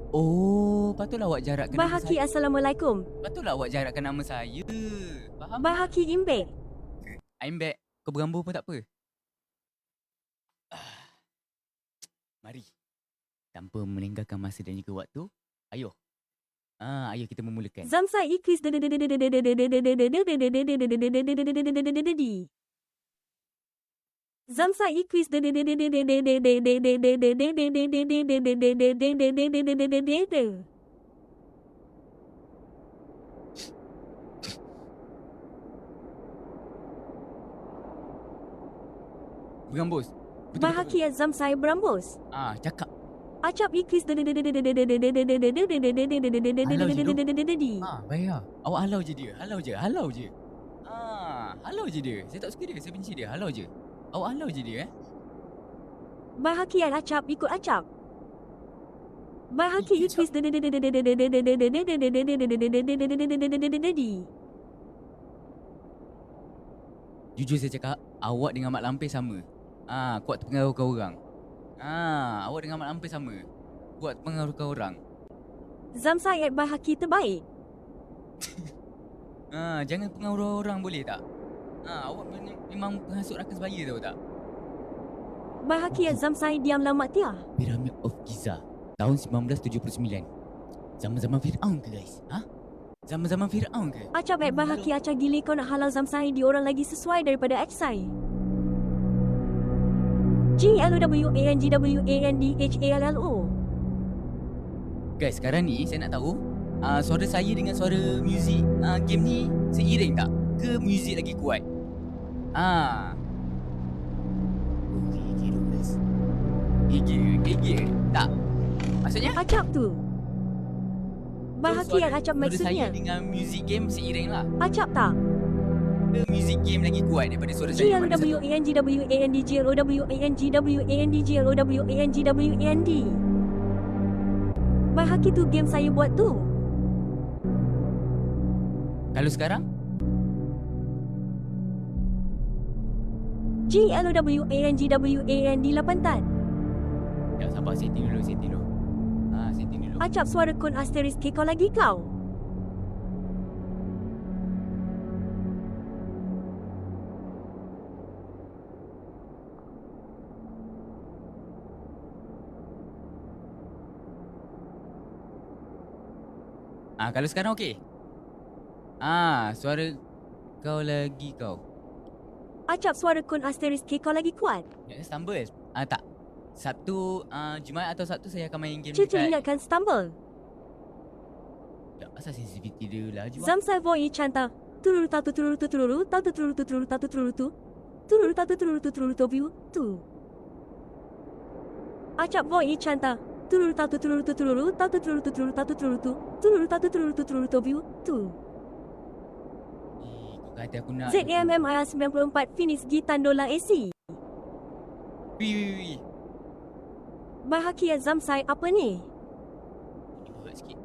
Oh, patutlah awak jarakkan nama Bahaki saya. Assalamualaikum. Patutlah awak jarakkan nama saya. Faham? Bahaki Imbek. I'm back. Kau berambur pun tak apa. Mari. Tanpa melengahkan masa dan juga waktu, ayo. Ayo kita memulakan. Zamsai Quiz. Zamsai Quiz. Berambus. Bahaki Zamsai berambus. Cakap. Acap Quiz. Bayar. Awak halau je dia. Halau je. Halau je dia. Saya tak suka dia. Saya benci dia. Halau je. Awak halau je dia. Bahaki Acap ikut Acap. Bahaki Quiz. Jujur saya cakap, awak dengan Mak Lampir sama. Kuat terpengaruhkan orang. Awak dengan Mak Lampir sama. Kuat terpengaruhkan orang. Zamsai Bahaki terbaik. Jangan pengaruh orang boleh tak? Awak memang penghasut rakan sebaya tahu tak? Bahaki Zamsai diamlah Mak Tia. Pyramid of Giza tahun 1979. Zaman-zaman Fir'aun ke guys? Zaman-zaman Fir'aun ke? Acap Bahaki Acap gili kau nak halau Zamsai di orang lagi sesuai daripada Aksai. GLOWANGWANDHALLO. Guys, sekarang ni saya nak tahu suara saya dengan suara muzik game ni seiring tak? Ke muzik lagi kuat? Gigi tak? Maksudnya? Acap tu. Bahaki Acap maksudnya. Suara saya dengan muzik game seiring lah. Acap tak? Ke muzik game lagi kuat daripada suara saya? GLOWANGWANDGLOWANGWAND. Bahaki tu game saya buat tu. Kalau sekarang? GLOWANGWAND 8 tan. Ya, sabar, setting dulu. Setting dulu. Acap suara kon asterisk K kau lagi kau. Kalau sekarang okey. Suara kau lagi kau. Acap suara kon asterisk K kau lagi kuat. Ya, stumble. Tak. Sabtu, Jumaat atau Sabtu saya akan main game Cucu ingatkan stumble. Tak, asal sensitivity dia laju. Zamsai voi chanta. Tururu tatu tururu tu tururu tatu tururu tu tururu tatu tururu tu. Tururu tatu tururu tu tururu tu view tu. Acap voi chanta. Tururu tatu tururu tu tururu tatu tururu tu tururu tatu tururu tu. Tururu tatu tururu tu tururu tu view tu. Kau kata aku nak ZMMIR 94 finish Gitan Dola AC. Wih. Bahagia Zamsai apa ni? Ini berat sikit.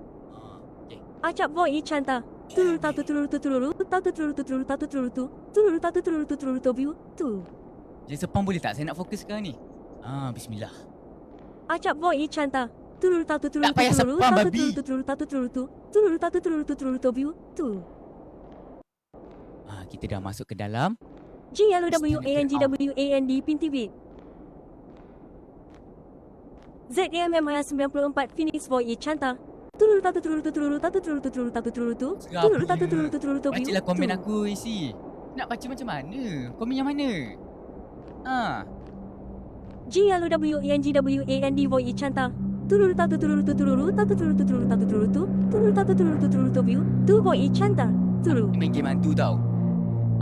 Okay. Acap voi chanta. Tururu tatu tururu tu tururu tatu tururu tu tururu tatu tururu tu. Tururu tatu tururu tu tururu tu view tu. Jadi sepam boleh tak? Saya nak fokus sekarang ni. Bismillah. Acap voi chanta. Tururu tatu tururu Tak tu payah tururu sepam, tatu babi. tururu tu tururu tatu tururu tu. Tururu tatu tururu tu tururu tu view tu. Kita dah masuk ke dalam. GLOWANGWAND Pintivit. ZMMIR 94 finish voi chanta. Tururu tatu tururu tu tururu tatu tururu tu tururu tatu tururu tu. Tururu tatu tururu tu tururu tu view. Bacalah komen aku isi. Nak baca macam mana? Komen yang mana? GLOWANGWAND voi chanta. Tururu tatu tururu tu tururu tatu tururu tu tururu tatu tururu tu. Tururu tatu tururu tu tururu tu view. Tu voi chanta. Turu. Main game hantu tau.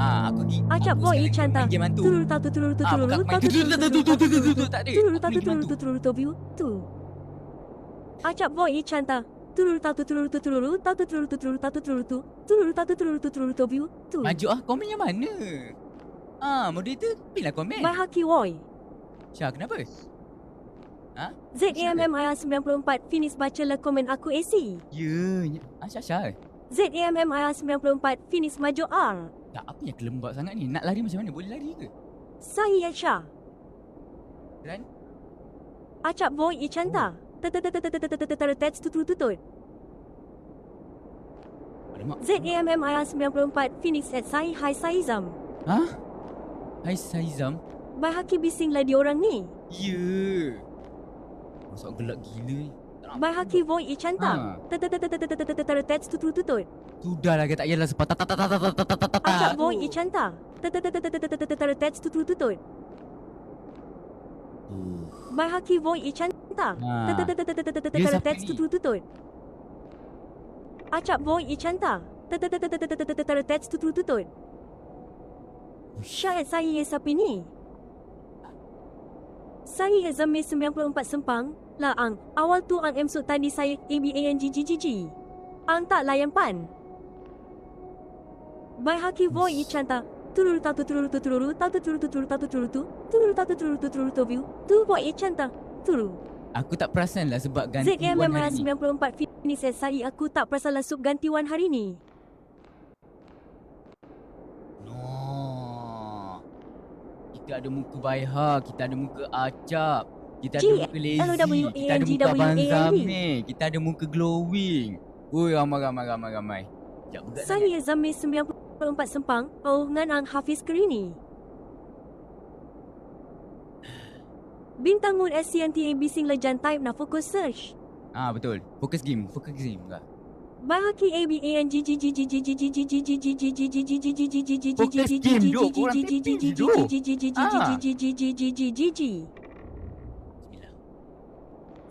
Aku pergi. Acap voi chanta. Main game hantu. Tururu tatu tururu tu tururu bukan main tatu tururu tu tururu tatu tururu tu. tak ada. Tururu Aku tatu main game tururu hantu. tu tururu tu view tu. Acap voi chanta. Tururu tatu tururu tu tururu tatu tururu tu tururu tatu tururu tu. Tururu tatu tururu tu tururu tu view tu. Maju komen yang mana? Moderator, pilih komen. Bahaki voi. Syah, kenapa? ZMMIR 94 finish bacalah komen aku AC. Ya, Syah. ZMMIR 94 finish maju R. Tak, apa yang kelembab sangat ni? Nak lari macam mana? Boleh lari ke? Saya Syah. Dan? Acap voi chanta. Tats tutut. Alamak. ZAMMIR 94 Phoenix at Sai Hai Saizam. Ha? Hai Saizam? Baik haki bisinglah diorang ni. Ya. Masuk gelak gila ni. Tak nak Baik haki void Ichanta. Ha. Tats tutut. Sudahlah ke tak payahlah sepat Acap void Ichanta. Tats tutut. Baik haki void Ichanta. Dia siapa Tats ni? tutut. Acap void Ichanta. Tats tutut. Syahid saya siapa ni? Saya Zamir 94 Sempang. Lah ang, awal tu ang emsuk tadi saya ABANGGGG. Ang tak layan pan. Bai haki void Ichanta. Tururu tatu tururu tu tururu tatu tururu tu tururu tatu tururu tu tururu tatu tururu tu tururu tu view. Tu void Ichanta. Turu. Aku tak perasan lah sebab gantian ZMMR hari ni. 94 Fitness SI aku tak perasan lah sub gantiwan hari ni. No. Kita ada muka Baiha, kita ada muka Acap, kita ada G, muka Lazy, LWANG, kita ada muka Abang WAND. Zamir, kita ada muka Glowing. Oi, ramai. Sekejap begat Saya Zamir 94 Sempang. Oh, ngan ang Hafiz Kerini. Bintang Moon SCNTA bising lejan type na fokus search. Ah betul. Fokus game enggak. Bahaki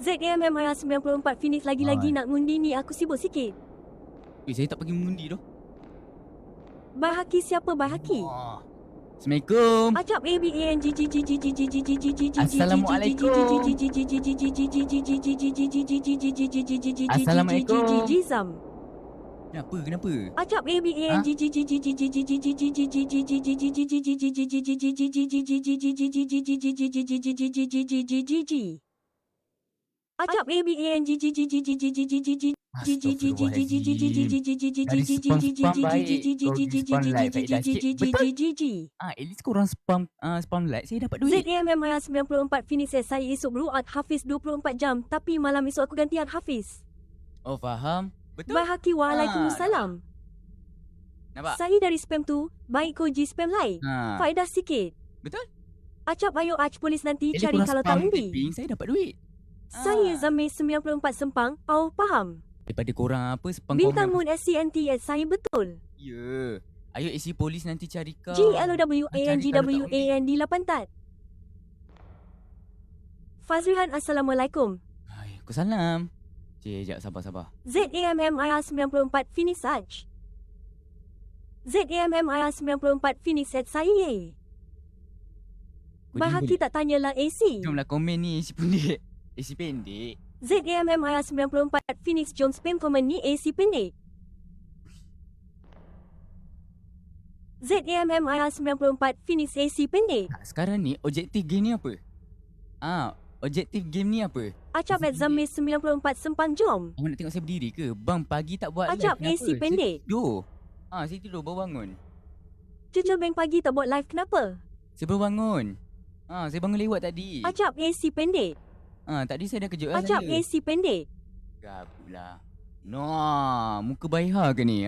ZMMR 94 Phoenix lagi-lagi nak ngundi ni aku sibuk sikit. Saya tak pergi mengundi tu. Bahaki siapa Bahaki? Assalamualaikum. Acap Assalamualaikum. Jizam. Kenapa? Acap Acap At least korang spam like, saya dapat duit. ZMMR 94 Phoenix saya esok beruat Hafiz 24 jam. Tapi malam esok aku gantian Hafiz. Oh faham. Betul. Baik Haki waalaikumsalam. Nampak? Saya dari spam tu, baik koji spam like. Faedah sikit. Betul. Acap ayo polis nanti Jadi cari korang kalau spam tak undi. tipping, saya dapat duit. Saya Zamir 94 Sempang. Oh faham. Daripada korang apa spam Bintang komen. Moon SCNT saya betul. Ya. Ayo isi polis nanti cari kau. GLOWANGWAND 8 tat. Fazrihan Assalamualaikum. Hai, aku salam. Sekejap sabar. ZAMMR 94 Phoenix Aj. ZAMMR 94 Phoenix at saya. Bahaki tak tanyalah AC. Jomlah komen ni isi pendek. Isi pendek. ZAMMR 94 Phoenix Jom spam komen ni AC pendek. ZAMMR 94 Phoenix AC pendek. Sekarang ni objektif game ni apa? Objektif game ni apa? Acap at Zamir 94 Sempang jom. Awak nak tengok saya berdiri ke? Bang pagi tak buat Acap live kenapa? AC pendek. Saya tidur. Saya tidur baru bangun. Cucul Beng pagi tak buat live kenapa? Saya baru bangun. Saya bangun lewat tadi. Acap AC pendek. Tadi saya dah kejut lah Acap saya. AC pendek. Gabulah. Muka Baiha ke ni?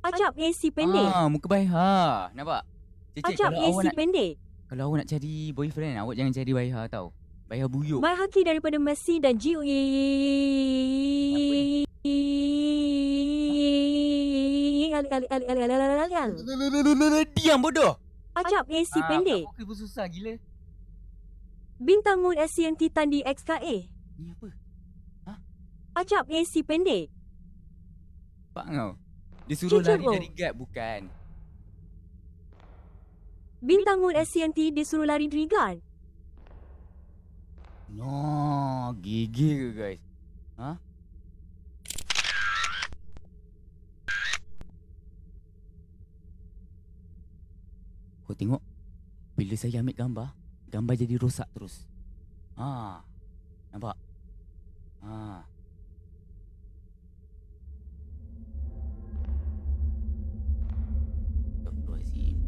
Acap AC pendek. Muka Baiha. Nampak? Cik, Acap kalau awak AC nak pendek. kalau awak nak cari boyfriend, awak jangan cari Baiha tau. Baiha buyuk. Baik Haki daripada Messi dan GOE. Diam bodoh. Acap AC pendek. Okey pun susah gila. Bintang Moon SCNT Tandi XKA. Ni apa? Acap AC pendek. Pak kau. Dia suruh Cucuk lari kau. dari guard bukan. Bintang Moon SCNT disuruh lari dari guard. Gigi ke guys? Kau tengok. Bila saya ambil gambar jadi rosak terus. Nampak? Astagfirullahaladzim.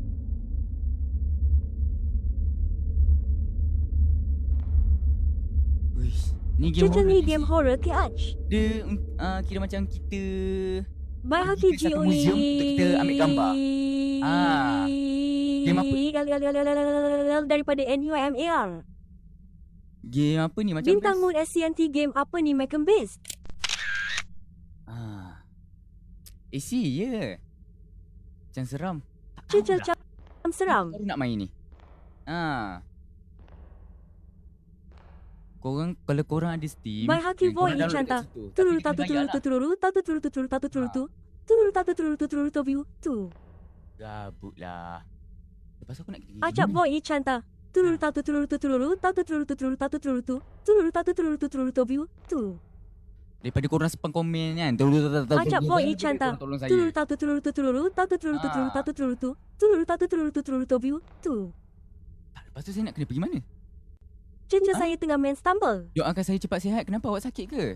Uish. Ni game Cerita horror ni ke, game Cik? horror ke Aj? Dia kira macam kita By pergi Haki ke satu museum untuk kita ambil gambar. Game apa? Daripada NUMAR. Game apa ni macam Bintang best? Moon SCNT game apa ni Macam Base? AC ya. Macam seram. Tak tahu Cerita lah. macam seram. Baru nak main ni. Korang, kalau korang ada Steam, By Haki korang Boy download Chanta. kat situ. Tapi Tururu dia tatu kena bayar tururu lah. tururu tatu tururu tururu tatu tururu tu. Tururu tatu tururu tururu tu view tu. Gabut lah. Lepas aku nak pergi Acap Boy Chanta. Tururu tatu tururu tururu tatu tururu tururu tatu tururu tu. Tururu tatu tururu tururu tu view tu. Daripada korang spam komen kan. Acap Boy Chanta. Tolong saya. Tururu tatu tururu tururu tatu tururu tururu tatu tururu tu. Tururu tatu tururu tururu tu view tu. Lepas tu saya nak kena pergi mana? Cerita saya tengah main stumble. Doakan saya cepat sihat. Kenapa awak sakit ke?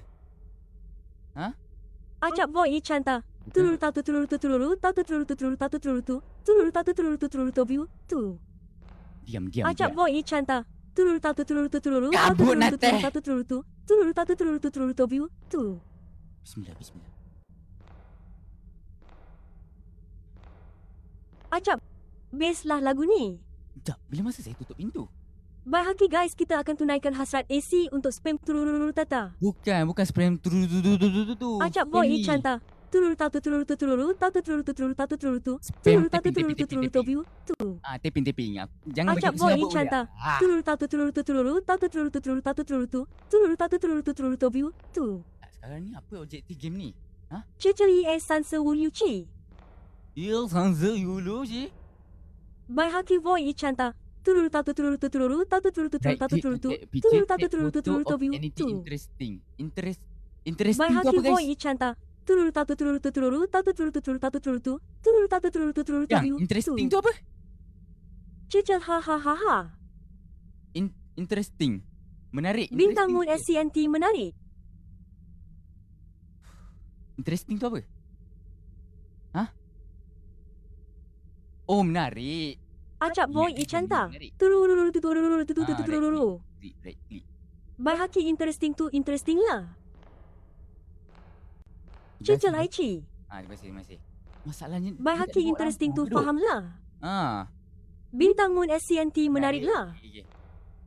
Acap Boy Chanta. Tururu tatu tururu tururu tatu tururu tururu tatu tururu tu. Tururu tatu tururu tururu tu view tu. Diam. Acap Boy Chanta. Tururu tatu tururu tururu tatu Kabut, tururu Nateh. tururu tatu tururu tu. Tururu tatu tururu tururu tu view tu. Bismillah. Acap, best lah lagu ni. Sekejap. Bila masa saya tutup pintu? By Haki guys, kita akan tunaikan hasrat AC untuk spam tururu tata. Bukan spam tu. Acap Boy Chanta. Tururu tatu tururu tururu tatu tururu tururu tatu tururu tu. Spam Tururu tatu tururu tururu tu view tu. Taping. Jangan bagi Acap aku Boy serabut Chanta. boleh? Tururu tatu tururu tururu tatu tururu tururu tatu tururu tu. Tururu tatu tururu tururu tu view tu. Sekarang ni apa objektif game ni? Ceceri Sansa Wu Yu Chi. Il Sanza Yulu je. By Haki Boy Chanta. Tururu tatu tururu tururu tatu tururu tururu tatu tururu tu. Tururu tatu tururu tururu tu view tu. Interesting By tu Haki apa guys? Boy Chanta. Tururu tatu tururu tururu tatu tururu tururu tatu tururu tu. Tururu tatu tururu tururu tu view Yang interesting tu apa? Cecel ha ha ha ha. Interesting. Menarik. Bintang Interesting Moon tu. SCNT menarik. Interesting tu apa? Oh, menarik. Acap Boy Menarik, Chanta. menarik. Tururu tururu tururu tururu. Right click. By Haki interesting tu interesting lah. Cecel Aichi. Terima kasih. Masalahnya By dia tak Haki ada interesting tu orang. faham lah. Bintang Moon SCNT menarik lah. Okay.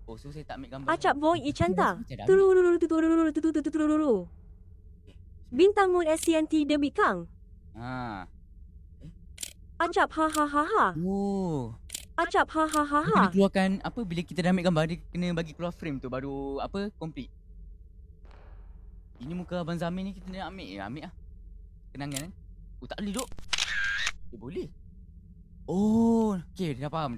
Oh, so saya tak ambil gambar. Acap Boy Chanta. Macam dah ambil. Tururu tururu. Bintang Moon SCNT debit Kang. Acap ha ha ha ha. Oh. Acap ha ha ha Dia ha. kena keluarkan apa bila kita dah ambil gambar dia kena bagi keluar frame tu baru apa complete. Ini muka Abang Zamir ni kita nak ambil. Ambil lah. Kenangan kan. Oh tak boleh duk. Boleh. Oh, okey dah faham.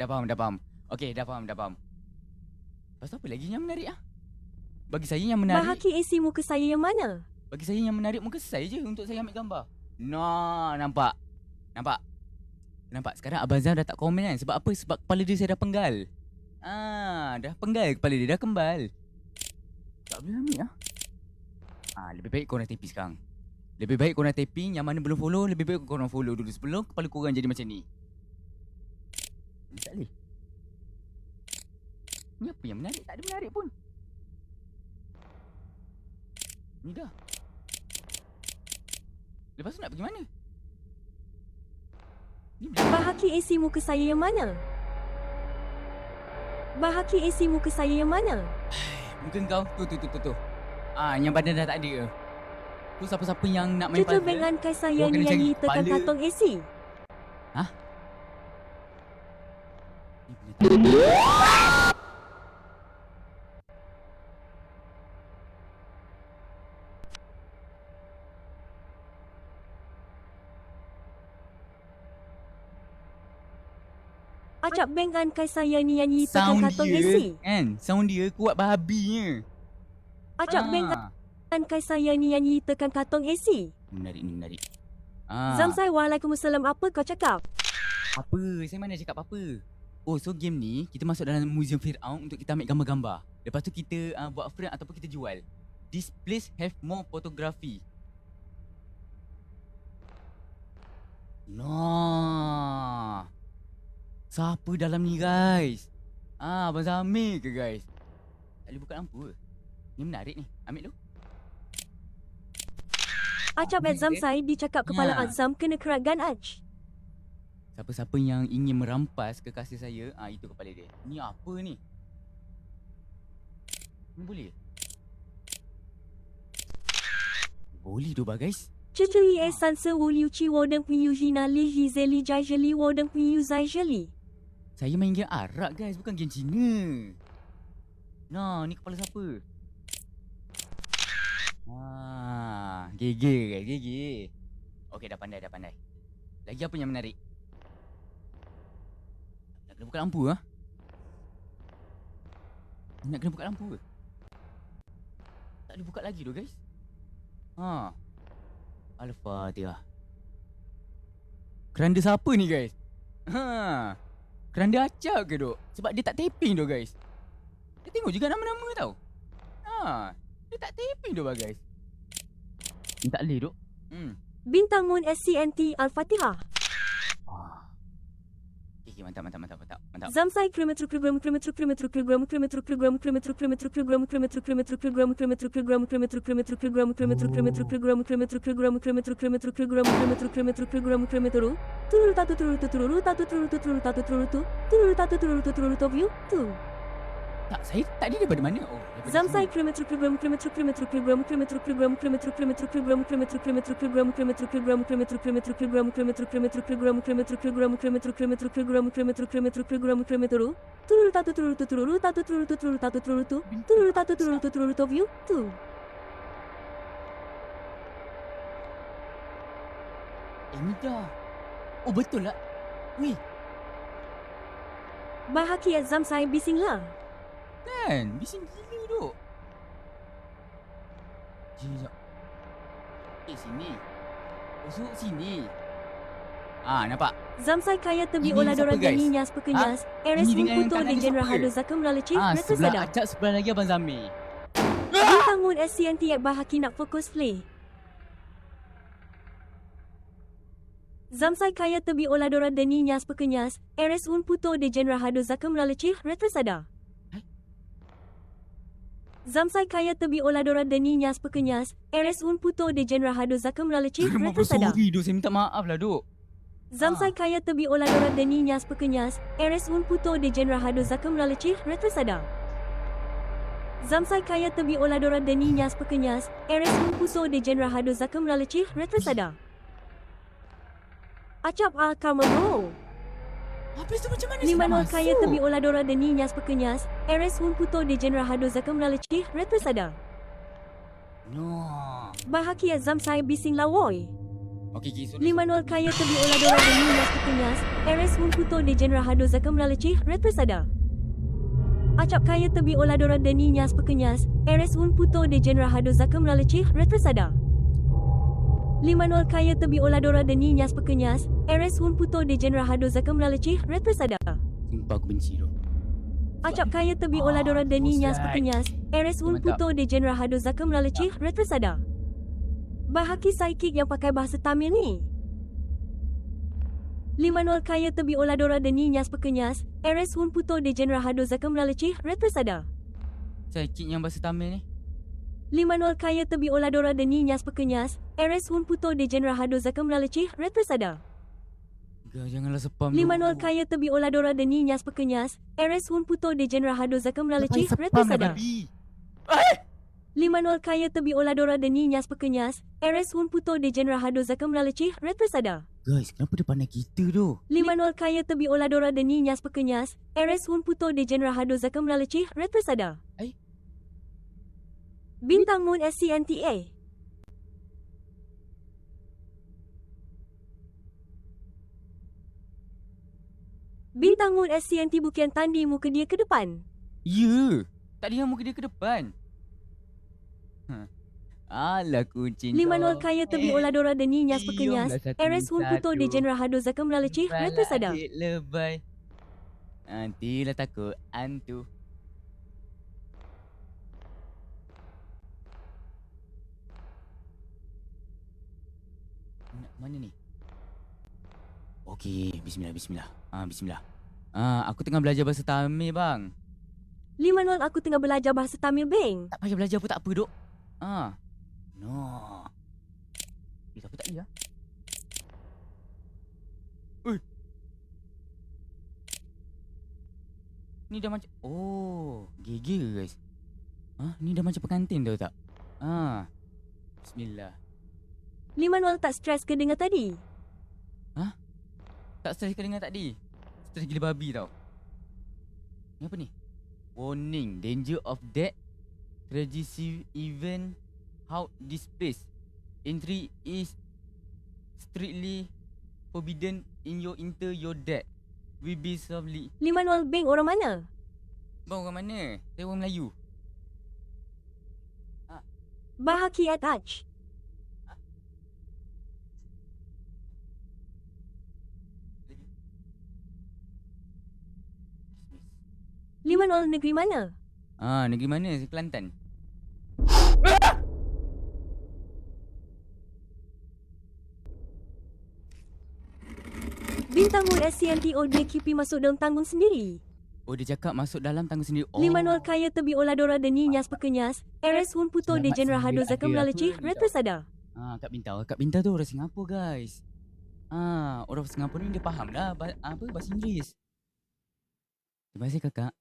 Okey dah faham. Lepas tu apa lagi yang menarik ah? Bagi saya yang By menarik. Haki AC muka saya yang mana? Bagi saya yang menarik muka saya je untuk saya ambil gambar. Nah, nampak. Sekarang Abang Zam dah tak komen kan. Sebab apa? Sebab kepala dia saya dah penggal. Dah penggal kepala dia. Dah kembal. Tak boleh ambil lah. Lebih baik korang taping sekarang. Lebih baik korang taping. Yang mana belum follow, lebih baik korang follow dulu sebelum kepala korang jadi macam ni. Tak boleh. Ni apa yang menarik? Tak ada menarik pun. Ni dah. Lepas tu nak pergi mana? Ni boleh. By Haki AC muka saya yang mana? By Haki AC muka saya yang mana? Muka kau tu. Yang badan dah tak ada. Tu siapa-siapa yang nak main Cucu puzzle. bengan kai saya Kau kena ni cari nyanyi tekan kepala. kantong AC. Ni boleh tak? Acap bengan kai saya ni nyanyi tekan Sound kantong dia AC. kan. Sound dia kuat babinya. Acap bengan kai saya ni nyanyi tekan kantong AC. Menarik. Zamsai Waalaikumsalam apa kau cakap? Apa? Saya mana cakap apa? Oh, so game ni kita masuk dalam Museum Fir'aun untuk kita ambil gambar-gambar. Lepas tu kita buat frame ataupun kita jual. This place have more photography. Nah. Siapa dalam ni guys? Abang Zamir ke guys? Tak boleh buka lampu ke? Ni menarik ni. Ambil dulu. Acap at Zamsai dicakap kepala Ya. Azam kena keragan Aj. Siapa-siapa yang ingin merampas kekasih saya, itu kepala dia. Ni apa ni? Ni boleh? Boleh tu bah guys. 这这一 S 三色五六七我等朋友一那里一在里在这里我等朋友在这里。 Saya main game Arab guys, bukan game Cina. Nah, ni kepala siapa? GG guys, GG. Okey, dah pandai, dah pandai. Lagi apa yang menarik? Nak kena buka lampu ah? Nak kena buka lampu ke? Tak boleh buka lagi tu guys. Al-Fatihah. Keranda siapa ni guys? Keranda acak ke duk? Sebab dia tak tapping tu guys. Dia tengok juga nama-nama tau. Dia tak tapping tu bah guys. Ni tak boleh duk. Bintang Moon SCNT Al-Fatihah. Okay, mantap. Zamsai kilometer kilogram kilometer kilometer kilogram kilometer kilogram kilometer kilometer kilogram kilometer kilometer kilogram kilometer kilogram kilometer kilometer kilogram kilometer kilometer kilogram kilometer kilogram kilometer kilometer kilogram kilometer kilometer kilogram kilometer turun tatu turun turun tatu turun turun tatu turun turun tatu turun turun to view tu. Tak, saya tadi daripada mana? Daripada Zamsai sini. kilometer kilogram kilometer kilometer kilogram kilometer kilogram kilometer kilometer kilogram kilometer kilometer kilogram kilometer kilogram kilometer kilometer kilogram kilometer kilometer kilogram kilometer kilogram kilometer kilometer kilogram kilometer kilometer kilogram kilometer turun tatu turun turun tatu turun turun tatu turun turun tatu turun turun to view tu. Ni dah. Oh betul lah. Wih, Bahaki at Zamsai bising lah. kan? Bising gila duk. Sekejap. Sini. Masuk sini. Nampak? Zamsai kaya tebi Ini olah siapa, dorang guys? Ninyas pekenyas. Eres Ini dengan yang Mumputo kanan de ni General siapa? Hado Zakam Lalaci. Rata Sebelah sada. Acak, sebelah lagi Abang Zamir. Bintang Moon SCNT at Bahaki nak fokus play. Zamsai kaya tebi olah dorang Ninyas pekenyas. Eres Mumputo de General Hado Zakam Lalaci. Rata sada. Zamsai kaya tebi olah dorang Ninyas pekenyas. Eres Mumputo de General Hado Zakam Lalaci. Rata sada. Sorry duk, saya minta maaf lah duk. Zamsai kaya tebi olah dorang Ninyas pekenyas. Eres Mumputo de General Hado Zakam Lalaci. Rata sada. Zamsai kaya tebi olah dorang Ninyas pekenyas. Eres Mumputo de General Hado Zakam Lalaci. Rata sada. Acap karma bro. Habis tu macam mana Lima saya nak nol kaya masuk? tebi olah dorang Ninyas pekenyas. Eres Mumputo de General Hado Zakam Lalaci. Rata sada. No. Bahaki at Zamsai bising lawoy. Okey, sorry. 5-0 kaya tebi olah dorang Ninyas pekenyas. Eres Mumputo de General Hado Zakam Lalaci. Rata sada. Acap kaya tebi olah dorang Ninyas pekenyas. Eres Mumputo de General Hado Zakam Lalaci. Rata sada. 5-0 kaya tebi olah dorang Ninyas pekenyas. Eres Mumputo de General Hado Zakam Lalaci. Rata sada. Sumpah aku benci tu. Acap kaya tebi olah dorang Ninyas pekenyas. Eres Mumputo de General Hado Zakam Lalaci. Rata sada. Bahaki psychic yang pakai bahasa Tamil ni. 5-0 kaya tebi olah dorang Ninyas pekenyas. Eres Mumputo de General Hado Zakam Lalaci. Rata sada. Saya kit yang bahasa Tamil ni. 5-0 kaya tebi olah dorang Ninyas pekenyas. Eres Mumputo de General Hado Zakam Lalaci. Rata sada. Janganlah spam 5-0 kaya tebi olah dorang Ninyas pekenyas. Eres Mumputo de General Hado Zakam Lalaci. Rata sada. 5-0 kaya tebi olah dorang Ninyas pekenyas. Eres Mumputo de General Hado Zakam Lalaci. Rata sada. Guys, kenapa dia pandai kita tu? 5-0 kaya tebi olah dorang Ninyas pekenyas. Eres Mumputo de General Hado Zakam Lalaci. Rata sada. Bintang Moon SCNTA. Bintang Moon SCNT bukan tandi muka dia ke depan. Ya. Tak ada yang muka dia ke depan. Alah kucing. 5-0 kaya tebi olah dorang Ninyas pekenyas. Eres Mumputo de General Hado Zakam Lalaci. Rata sada. Lebay. Nantilah takut hantu. Mana ni? Okey, bismillah. Bismillah. Aku tengah belajar bahasa Tamil bang. 5-0 aku tengah belajar bahasa Tamil, Beng. Tak payah belajar pun tak apa, duk. No. Siapa tak boleh lah. Ui. Ni dah macam... Oh, GG ke guys? Ni dah macam pengantin tau tak? Bismillah. 5-0 tak stres ke dengar tadi? Tak stres ke dengar tadi? Stres gila babi tau. Ni apa ni? Warning, danger of death. Tragedy event. How this place. Entry is strictly forbidden in your enter your death. We be softly. 5-0 Beng orang mana? Bang orang mana? Saya orang Melayu. Bahaki Attach. 5-0 negeri mana? Negeri mana? Kelantan. Bintang Mul SCNTO dia kipi masuk dalam tanggung sendiri. Oh, dia cakap masuk dalam tanggung sendiri. 5-0 kaya tebi oladora dan ninyas pekenyas. RS un puto de general hado zakam laleci represada. Kak Binta tu orang Singapura guys. Orang Singapura ni dia faham lah bahasa Inggeris. Terima kasih kakak.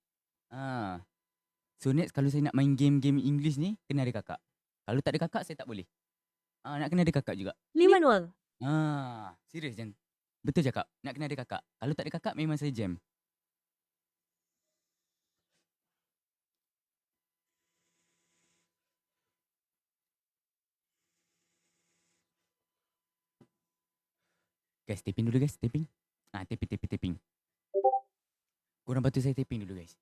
So next kalau saya nak main game-game English ni kena ada kakak. Kalau tak ada kakak saya tak boleh. Nak kena ada kakak juga. 5-0. Serius jangan. Betul cakap. Nak kena ada kakak. Kalau tak ada kakak memang saya jam. Guys, taping dulu guys, taping. Taping. Korang bantu saya taping dulu guys.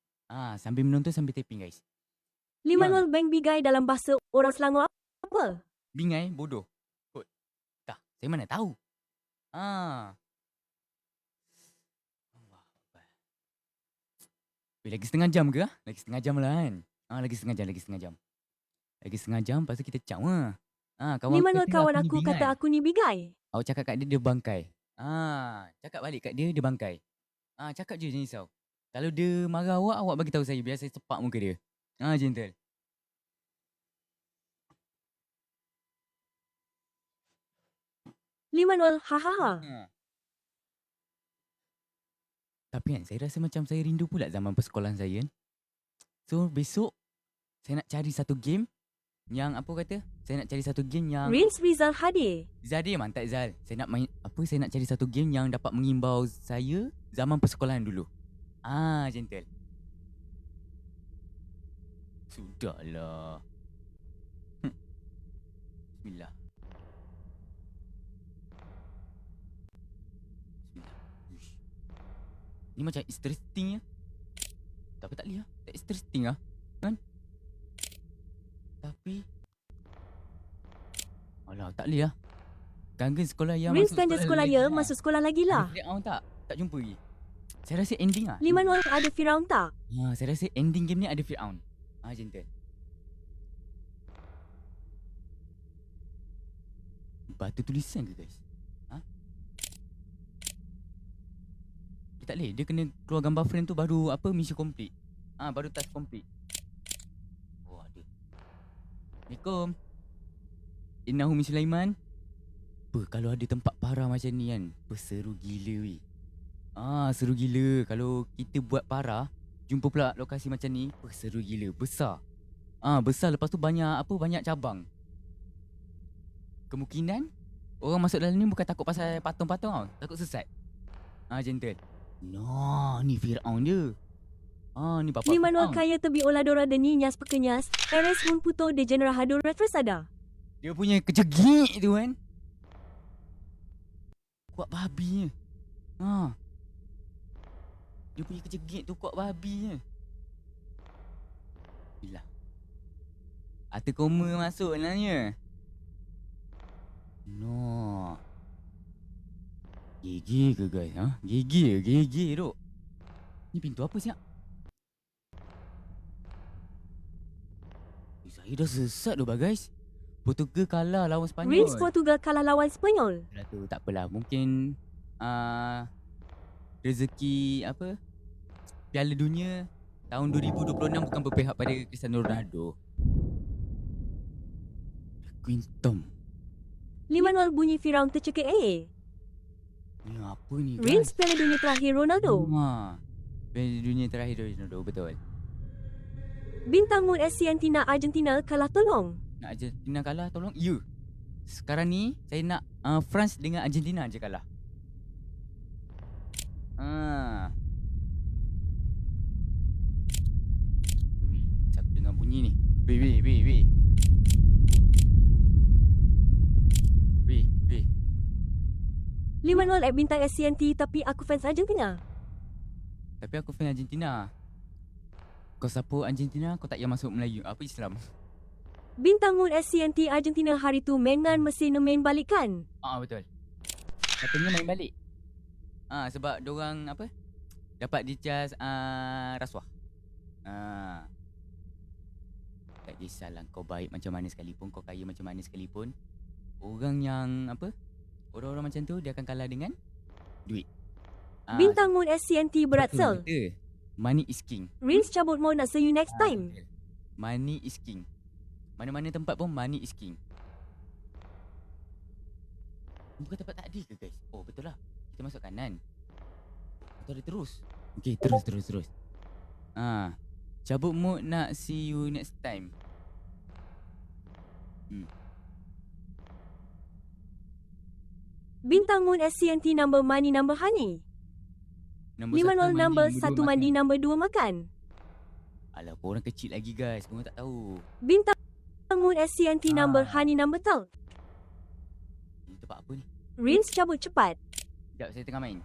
Sambil menonton sambil taping guys. 5-0 Bang Bigai dalam bahasa orang Selangor apa? Bingai, bodoh. Kot. Tak, saya mana tahu. Lagi setengah jam ke? Lagi setengah jam lah kan? Lagi setengah jam. Lagi setengah jam, lepas tu kita caw lah. 5-0 kawan aku kata aku ni Bigai. Awak cakap kat dia bangkai. Cakap balik kat dia bangkai. Cakap je jangan risau. Kalau dia marah awak bagi tahu saya biar saya sepak muka dia. Gentle. Lima-0, hahaha. Tapi kan saya rasa macam saya rindu pula zaman persekolahan saya kan. So besok saya nak cari satu game yang apa kata? Saya nak cari satu game yang Rins Rizal hadir. Hadir mantap Zal. Saya nak main saya nak cari satu game yang dapat mengimbau saya zaman persekolahan dulu. Gentle. Sudahlah. Bismillah. Uish. Ni macam interesting ya. Tapi tak boleh lah. Tak interesting lah. Kan? Tapi alah tak boleh lah. Ganggan sekolah yang Rins masuk sekolah ya, masuk sekolah lagi lah. Tak jumpa lagi. Saya rasa ending lah. 5-0 ada Firaun tak? Saya rasa ending game ni ada Firaun. Gentle. Batu tulisan ke guys? Dia tak boleh. Dia kena keluar gambar frame tu baru mission complete. Baru task complete. Oh ada. Assalamualaikum. Innahu min Sulaiman. Kalau ada tempat parah macam ni kan, seru gila weh. Seru gila. Kalau kita buat parah, jumpa pula lokasi macam ni, seru gila. Besar. Besar lepas tu banyak cabang. Kemungkinan orang masuk dalam ni bukan takut pasal patung-patung tau. Takut sesat. Gentle. No, ni Firaun dia. Ni bapak 5-0 kaya tebi oladora dan ninyas pekenyas. RS mun puto de general hado retrasada. Dia punya kecegik tu kan. Kuat babi Dia punya kecegik tu kuat babi Bila Arti koma masuk nanya. No. Gigi ke guys? Gigi duk. Ni pintu apa siap? Saya dah sesat tu guys. Portugal kalah lawan Sepanyol. Rins Portugal kalah lawan Sepanyol. Dah tu tak apalah. Mungkin rezeki Piala Dunia Tahun 2026 bukan berpihak pada Cristiano Ronaldo. Queen Tom. 5-0 bunyi Firaun tercekik air. Ni apa ni Rins guys? Piala Dunia terakhir Ronaldo. Piala Dunia terakhir Ronaldo, betul. Bintang mood SCNT nak Argentina kalah tolong. Nak Argentina kalah tolong? Ya. Sekarang ni saya nak France dengan Argentina je kalah. Weh, siapa dengar bunyi ni? Weh. Weh. 5-0 at bintang SCNT tapi aku fans Argentina. Tapi aku fan Argentina. Kau support Argentina, kau tak payah masuk Melayu. Apa Islam? Bintang mood SCNT Argentina hari tu mainan mesin main balikkan. Betul. Katanya main balik. Sebab diorang apa? Dapat dicas rasuah. Tak kisahlah kau baik macam mana sekalipun, kau kaya macam mana sekalipun. Orang yang apa? Orang-orang macam tu dia akan kalah dengan duit. Bintang mood SCNT berat sel. Money is king. Rins cabut mau nak see you next time. Betul. Money is king. Mana-mana tempat pun money is king. Bukan tempat takdir ke guys? Oh betul lah. Kita masuk kanan. Atau ada terus? Okay, terus. Cabut mood nak see you next time. Bintang mood SCNT number money number honey. 5-0 number 1 mandi number 2 makan. Alah, korang kecil lagi guys. Korang tak tahu. Bintang mood SCNT number honey number tau. Ini tempat apa ni? Rins cabut cepat. Sekejap, saya tengah main.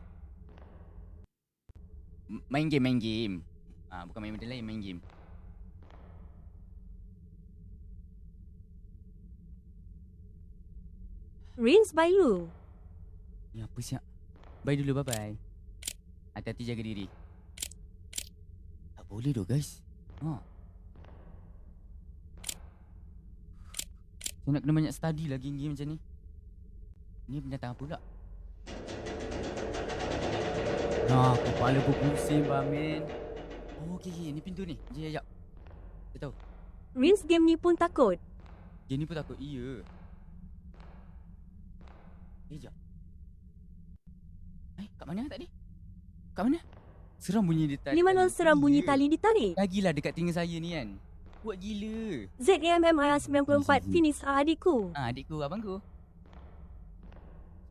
Main game. Bukan main benda lain, main game. Rins by Lu. Ni apa siap? Bye dulu, bye-bye. Hati-hati jaga diri. Tak boleh doh guys. Saya nak kena banyak study lagi game macam ni. Ni binatang apa pula? Kepala aku pusing Bamin. Okay, ni pintu ni. Sekejap. Saya tahu. Rins game ni pun takut. Game ni pun takut. Iya. Sekejap. Kat mana tadi? Kat mana? Seram bunyi dia tadi. 5-0 seram bunyi tali ditarik. Lagilah dekat telinga saya ni kan. Buat gila. ZAMMIR 94 finish adikku. Adikku, abangku.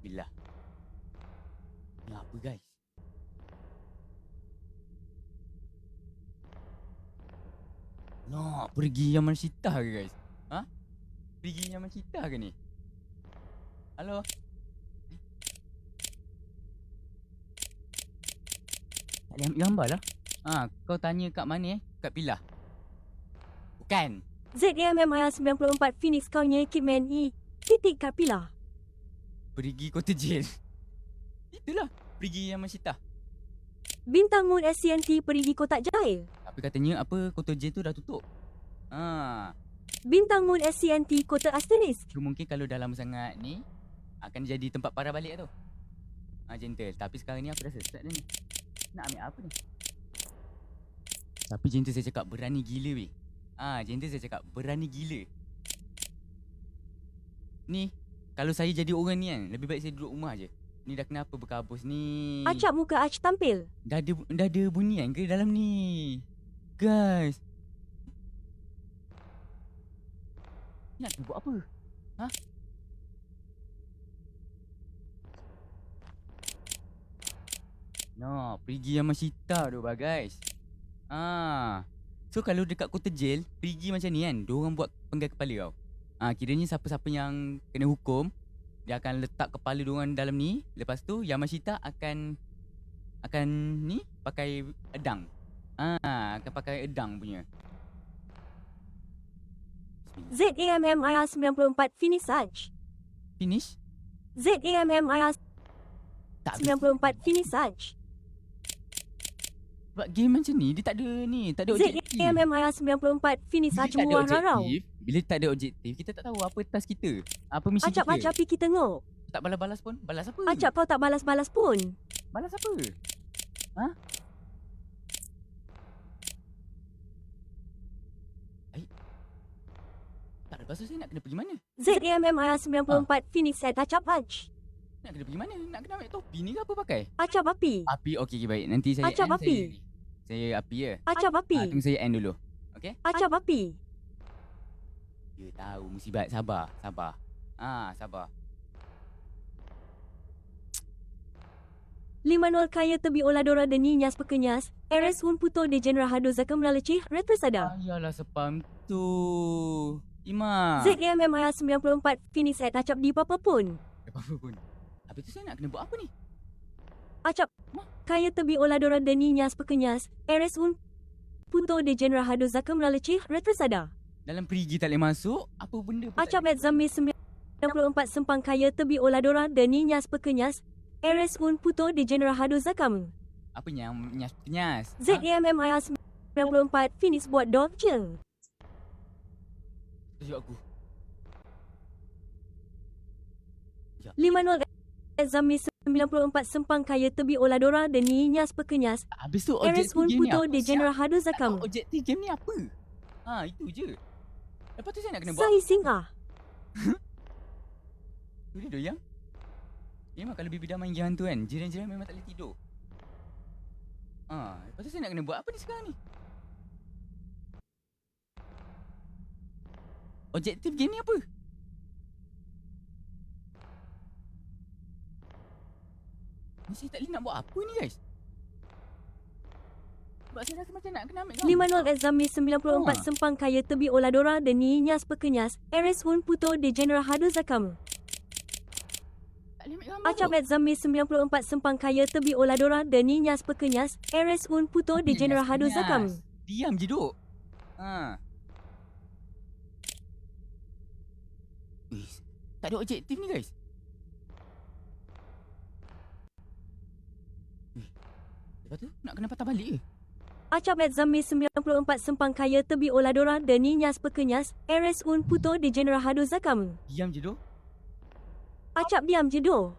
Bismillah. Ni apa guys? Nak pergi Yaman Syitah ke guys? Pergi Yaman Syitah ke ni? Halo? Tak boleh ambil gambar lah. Kau tanya kat mana Kat Pilah? Bukan. ZAMMIR 94 Phoenix kau nyekip man titik kat Pilah. Pergi Kota Jail. Itulah. Pergi Yaman Syitah. Bintang mood SCNT pergi Kotak Jail. Tapi katanya apa Kota Jail tu dah tutup. Bintang mood SCNT Kota Asterisk. So, mungkin kalau dah lama sangat ni akan jadi tempat parah balik tu. Gentle. Tapi sekarang ni aku dah sesat dah ni. Nak ambil apa ni? Tapi gentle saya cakap berani gila weh. Gentle saya cakap berani gila. Ni kalau saya jadi orang ni kan, lebih baik saya duduk rumah je. Ni dah kenapa berkabus ni? Acap muka Ac tampil. Dah ada bunyi kan ke dalam ni? Guys. Ni nak buat apa? No, pergi Yaman Syitah tu guys. So kalau dekat Kota Jail, pergi macam ni kan, diorang buat penggal kepala kau. Kiranya siapa-siapa yang kena hukum, dia akan letak kepala diorang dalam ni. Lepas tu Yaman Syitah akan ni pakai edang. Akan pakai edang punya. ZAMMIR 94 finish Aj. Finish? ZAMMIR Tak 94 finish Aj. Sebab game macam ni, dia tak ada ni, tak ada objektif. ZAMMIR 94 finish Aj muah rarau. Bila tak ada objektif, kita tak tahu apa task kita, apa misi Acap kita. acapi kita tengok. Tak balas-balas pun. Balas apa? Acap kau tak balas-balas pun. Balas apa? Lepas tu saya nak kena pergi mana? ZAMMIR 94 Phoenix at Acap Punch. Nak kena pergi mana? Nak kena ambil topi ni ke apa pakai? Acap api. Api, okey baik. Nanti saya Acap end, api. Saya api ya. Acap api. Tunggu saya end dulu. Okey? Acap api. Dia tahu musibat. Sabar. Sabar. 50 kaya tebi oladora de niñas pequeñas. Eres un puto de generado zakam melalui retrasada. Ayalah spam tu. Ima. ZAMMIR 94 Phoenix at Acap di Papa pun. Apa pun. Habis tu saya nak kena buat apa ni? Acap. Kaya tebi oladora de niñas pequeñas. Eres un puto de generado zakam melalui retrasada. Dalam perigi tak boleh masuk. Apa benda pun Acap tak at Zambi 94 Sempang kaya tebi oladora de niñas pequeñas. Eres un puto de generado zakam. apa yang nyas-nyas? ZAMMIR 94 Phoenix buat dog chill. Tunjuk aku. 50 Zambi 94 Sempang kaya tebi oladora de niñas pequeñas. Habis tu Eres objektif un game ni puto apa? de generado zakam. Objektif game ni apa? Itu je. Lepas tu saya nak kena buat. Saya singa. Tu dia doyang. Memang kalau bibi dah main game hantu kan, jiran-jiran memang tak boleh tidur. Lepas tu saya nak kena buat apa ni sekarang ni? Objektif game ni apa? Ni saya tak boleh nak buat apa ni guys? Sebab saya rasa macam nak kena ambil gambar. 50 Zambi 94 Sempang kaya tebi oladora de niñas pequeñas. Eres un puto de generado zakam. Tak boleh ambil gambar Acap tu. at Zambi 94 Sempang kaya tebi oladora de niñas pequeñas. Eres un puto de generado zakam. Diam je duk. Uish, tak ada objektif ni guys. Lepas tu nak kena patah balik ke? Acap at Zambi 94 Sempang kaya tebi oladora de niñas pequeñas. Eres un puto de generado zakam. Diam je duk. Acap diam je doh.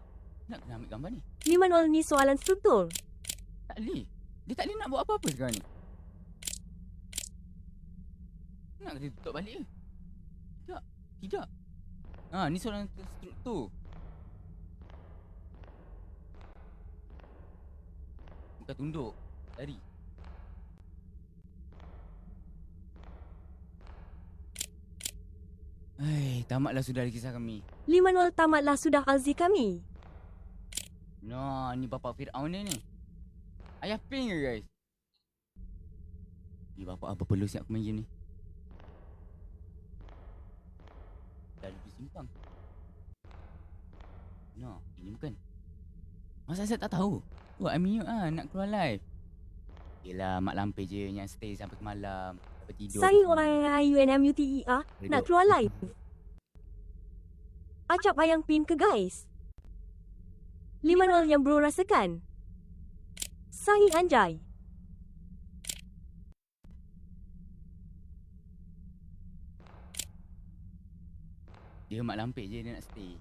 Nak kena ambil gambar ni. 50 ni soalan struktur. Tak boleh. Dia tak boleh nak buat apa-apa sekarang ni. Nak kena tutup balik ke? Tidak. Ni soalan struktur. Bukan tunduk. Lari. Tamatlah sudah kisah kami. 50 tamatlah sudah alzi kami. Ni bapak Fir'aun dia ni. Ayah ping ke guys? Bapak apa perlu siap aku main game ni? Dah lebih simpang. Ini bukan. Masa saya tak tahu. MU nak keluar live. Yelah, mak lampir je yang stay sampai ke malam. Sampai tidur. Saya orang yang IUNMUTEA nak keluar live. Acap ayang pin ke guys. 50 yang bro rasakan. Saya anjay. Dia mak lampir je dia nak stay.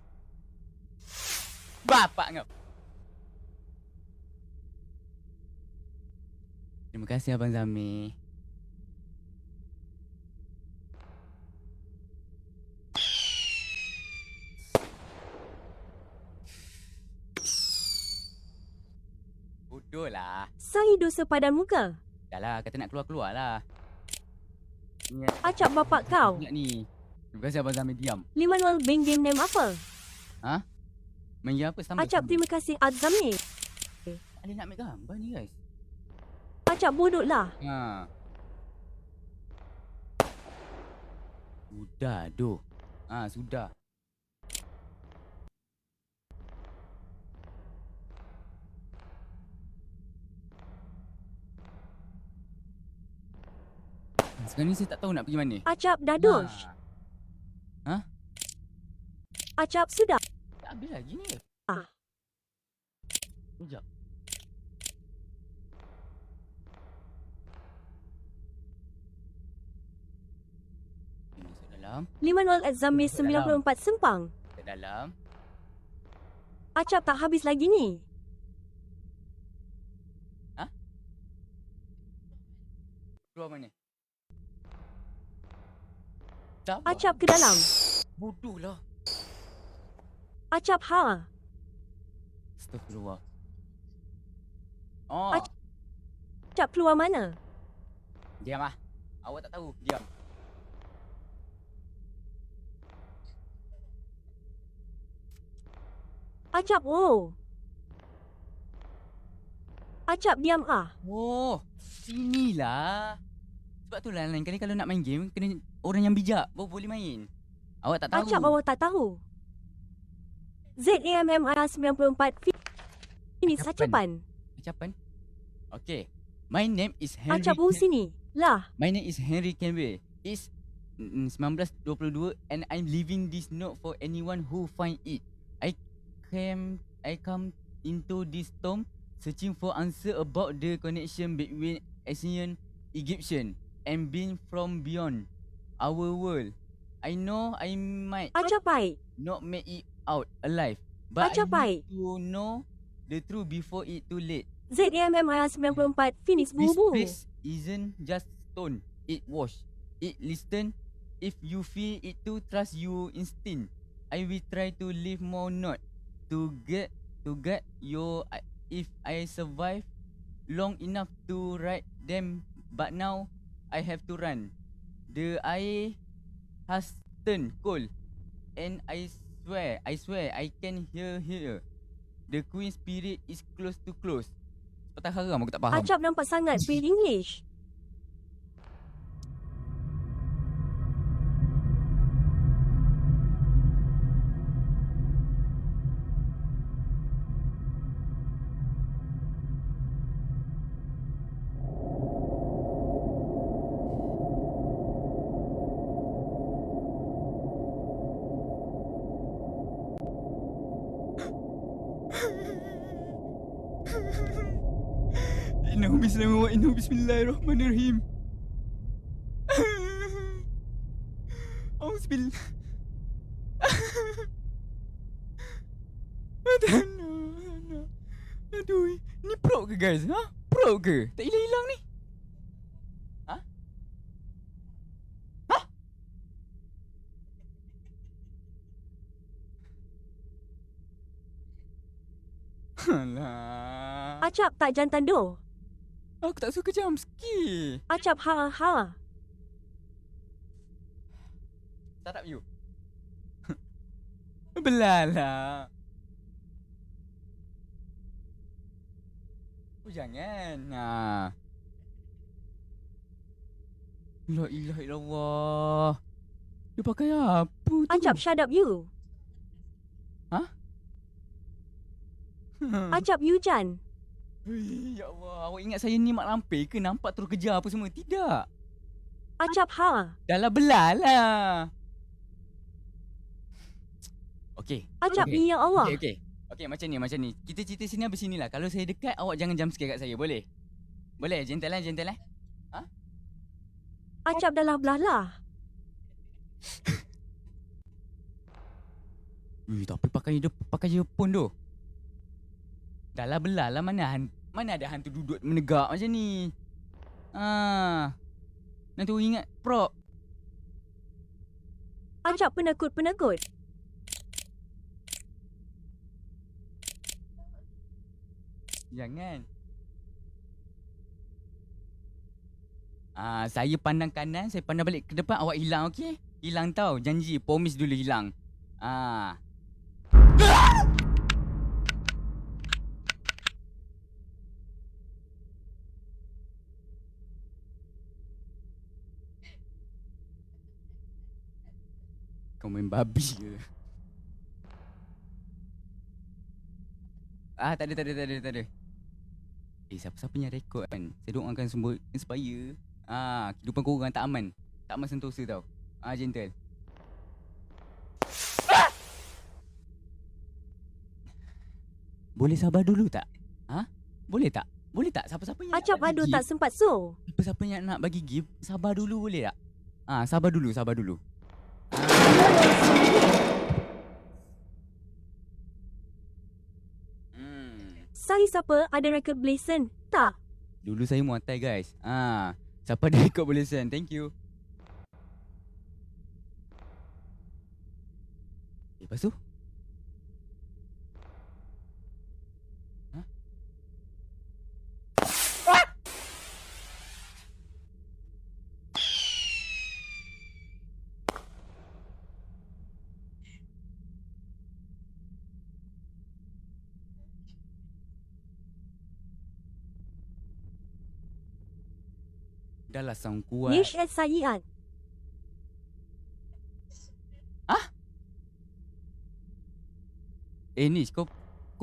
Bapak ngap. Terima kasih Abang Zami. Bodoh lah. Saya dosa padan muka. Dah lah, kata nak keluar-keluar lah. Ni Acap bapak kau. ingat ni. Terima kasih Abang Zami diam. 50 bang game name apa? Main game apa? Sambal. Acap terima kasih Azami. Tak boleh nak ambil gambar ni guys. Acap bodoh lah. Sudah doh. Sudah. Sekarang ni saya tak tahu nak pergi mana. Acap dadosh. Acap sudah. Tak habis lagi ni ke? Sekejap. Ini masuk dalam. 50 Azami 94 Sempang. Ke dalam. Acap tak habis lagi ni. Keluar mana? Tak. Acap ke dalam. Bodoh lah. Acap ha. Astagfirullah. Oh. Acap keluar mana? Diam lah. Awak tak tahu. Diam. Acap oh. Acap diam ah. Oh. Sinilah. Sebab tu lah lain kali kalau nak main game, kena orang yang bijak baru boleh main. Awak tak tahu. Acap awak tak tahu. ZAMMR 94 Finish acapan. Acapan? Okay. My name is Henry. Acap sini. Lah. My name is Henry Campbell. It's 1922 and I'm leaving this note for anyone who find it. I come into this tomb searching for answer about the connection between ancient Egyptian and being from beyond our world. I know I might Acap baik. not make it out alive, but Acap I baik. need to know the truth before it too late. ZAMMR 94 Finish This bubu. place isn't just stone. It wash. It listen. If you feel it to trust you instinct. I will try to live more not to get your. If I survive long enough to ride them, but now I have to run. The air has turned cold, and I swear I can hear her. The queen spirit is close to close. Patah haram aku tak faham. Acap nampak sangat speak English. Innahu bismillah wa innahu bismillahirrahmanirrahim. Auzubillah. Aduh, ni pro ke guys? Ha? Pro ke? Tak hilang-hilang ni. Ha? Ha? Alah. Acap tak jantan doh. Aku tak suka jump scare. Acap ha ha. Start up you. Belalah. Oh jangan. Nah. La ilaha illallah. Dia pakai apa tu? Acap shut up you. Ha? Acap you Jan. Ya Allah, awak ingat saya ni mak lampir ke nampak terus kejar apa semua? Tidak. Acap ha. Dah lah belalah. Okey. Acap Okey. ya Allah. Okey, macam ni. Kita cerita sini habis sinilah. Kalau saya dekat, awak jangan jump scare kat saya, boleh? Boleh, gentle lah. Ha? Acap dah lah belah lah. Tapi pakai earphone tu. Dah lah belah lah, mana ada hantu duduk menegak macam ni. Nanti orang ingat prop. Acap penakut. Jangan. Saya pandang kanan, saya pandang balik ke depan, awak hilang, okey? Hilang tau, janji, promise dulu hilang. Kau main babi ke? Tak ada. Siapa-siapa yang rekod kan? Saya doakan semua inspire. Kehidupan korang tak aman. Tak aman sentosa tau. Gentle. Boleh sabar dulu tak? Boleh tak? Siapa-siapa yang Acap nak bagi aduh tak sempat so. Siapa-siapa yang nak bagi gift, sabar dulu boleh tak? Sabar dulu. Saya siapa ada record Blazen? Tak. Dulu saya muatai guys. Siapa ada rekod boleh send. Thank you. Lepas tu? Hah? Dah lah sound kuat. Nish at Sayian. Nish, kau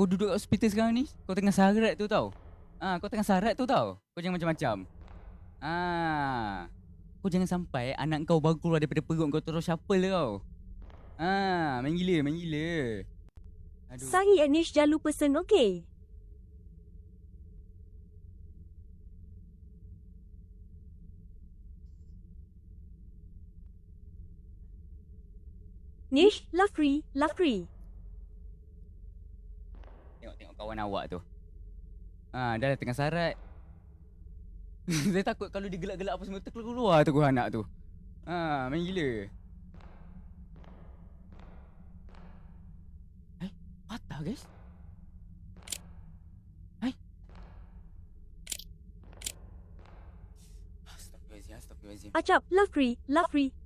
duduk kat hospital sekarang ni. Kau tengah sarat tu tau. Kau tengah sarat tu tau. Kau jangan macam-macam. Kau jangan sampai anak kau baru keluar daripada perut kau terus shuffle kau. Main gila. Aduh. Sahi at Nish jalu person okay. Nish, love free. Tengok kawan awak tu. Dah lah tengah sarat. Saya takut kalau dia gelak-gelak apa semua terkeluar tu anak tu. Main gila. Patah guys. Astagfirullahaladzim. Acap, love free.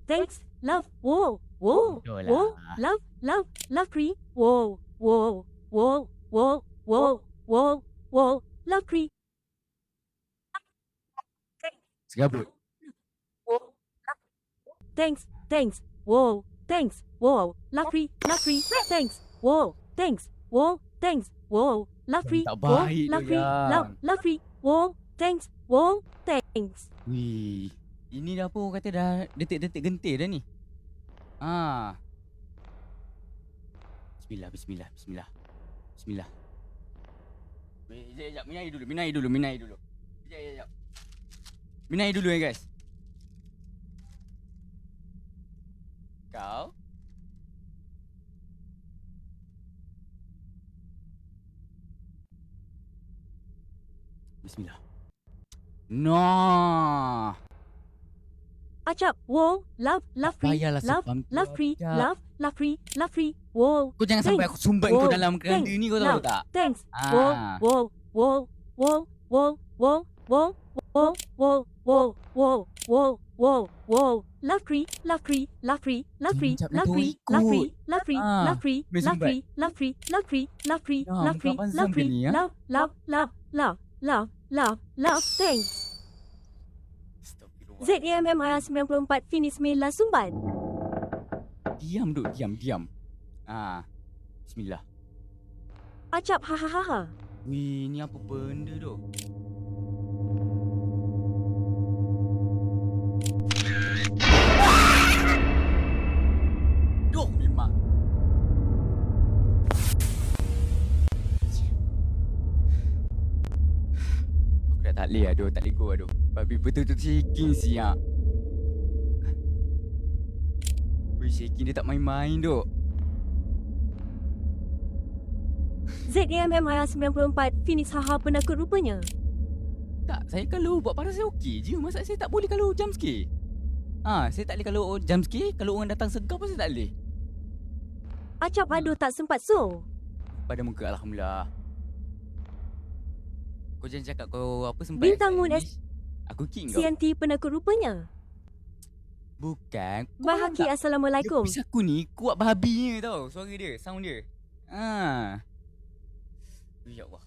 Thanks, love. Whoa. Betul lah. Love free. Whoa. Love free. Segabut. Thanks. Whoa. Love free. Thanks. Whoa. Love free. Tak baik tu, Yang. Love free. Whoa. Thanks. Wih, ini dah apa orang kata dah detik-detik gentir dah ni. Bismillah. Sekejap, minum air dulu. Sekejap. Minum air dulu guys. Kau Bismillah. No. Acap, whoa. Love free. Payahlah sebab Love free. Sekejap. Love free. Whoa. Kau jangan sampai aku sumbat kau dalam keranda ni, kau tahu tak? Thanks. Ah. Whoa. Love free. Love. Thanks. ZAMMIR 94 Finis Mela Sumban. Diam. Bismillah. Acap, hahaha. Wih, ni apa benda tu? Duh, memang. Aku dah tak boleh tak boleh go Babi betul-betul shaking siap. Wih, shaking dia tak main-main tu. ZAMMIR 94 Finis haha penakut rupanya. Tak, saya kalau buat parah saya okey je. Masalah saya tak boleh kalau jump scare. Saya tak boleh kalau jump scare. Kalau orang datang segar pun saya tak boleh. Acap aduh tak sempat so. Pada muka Alhamdulillah. Kau jangan cakap kau apa sempat. Bintang Moon Aku king kau. CNT penakut rupanya. Bukan. Bahaki Assalamualaikum. Dia aku ni kuat bahabinya tau. Suara dia, sound dia. Ya Allah.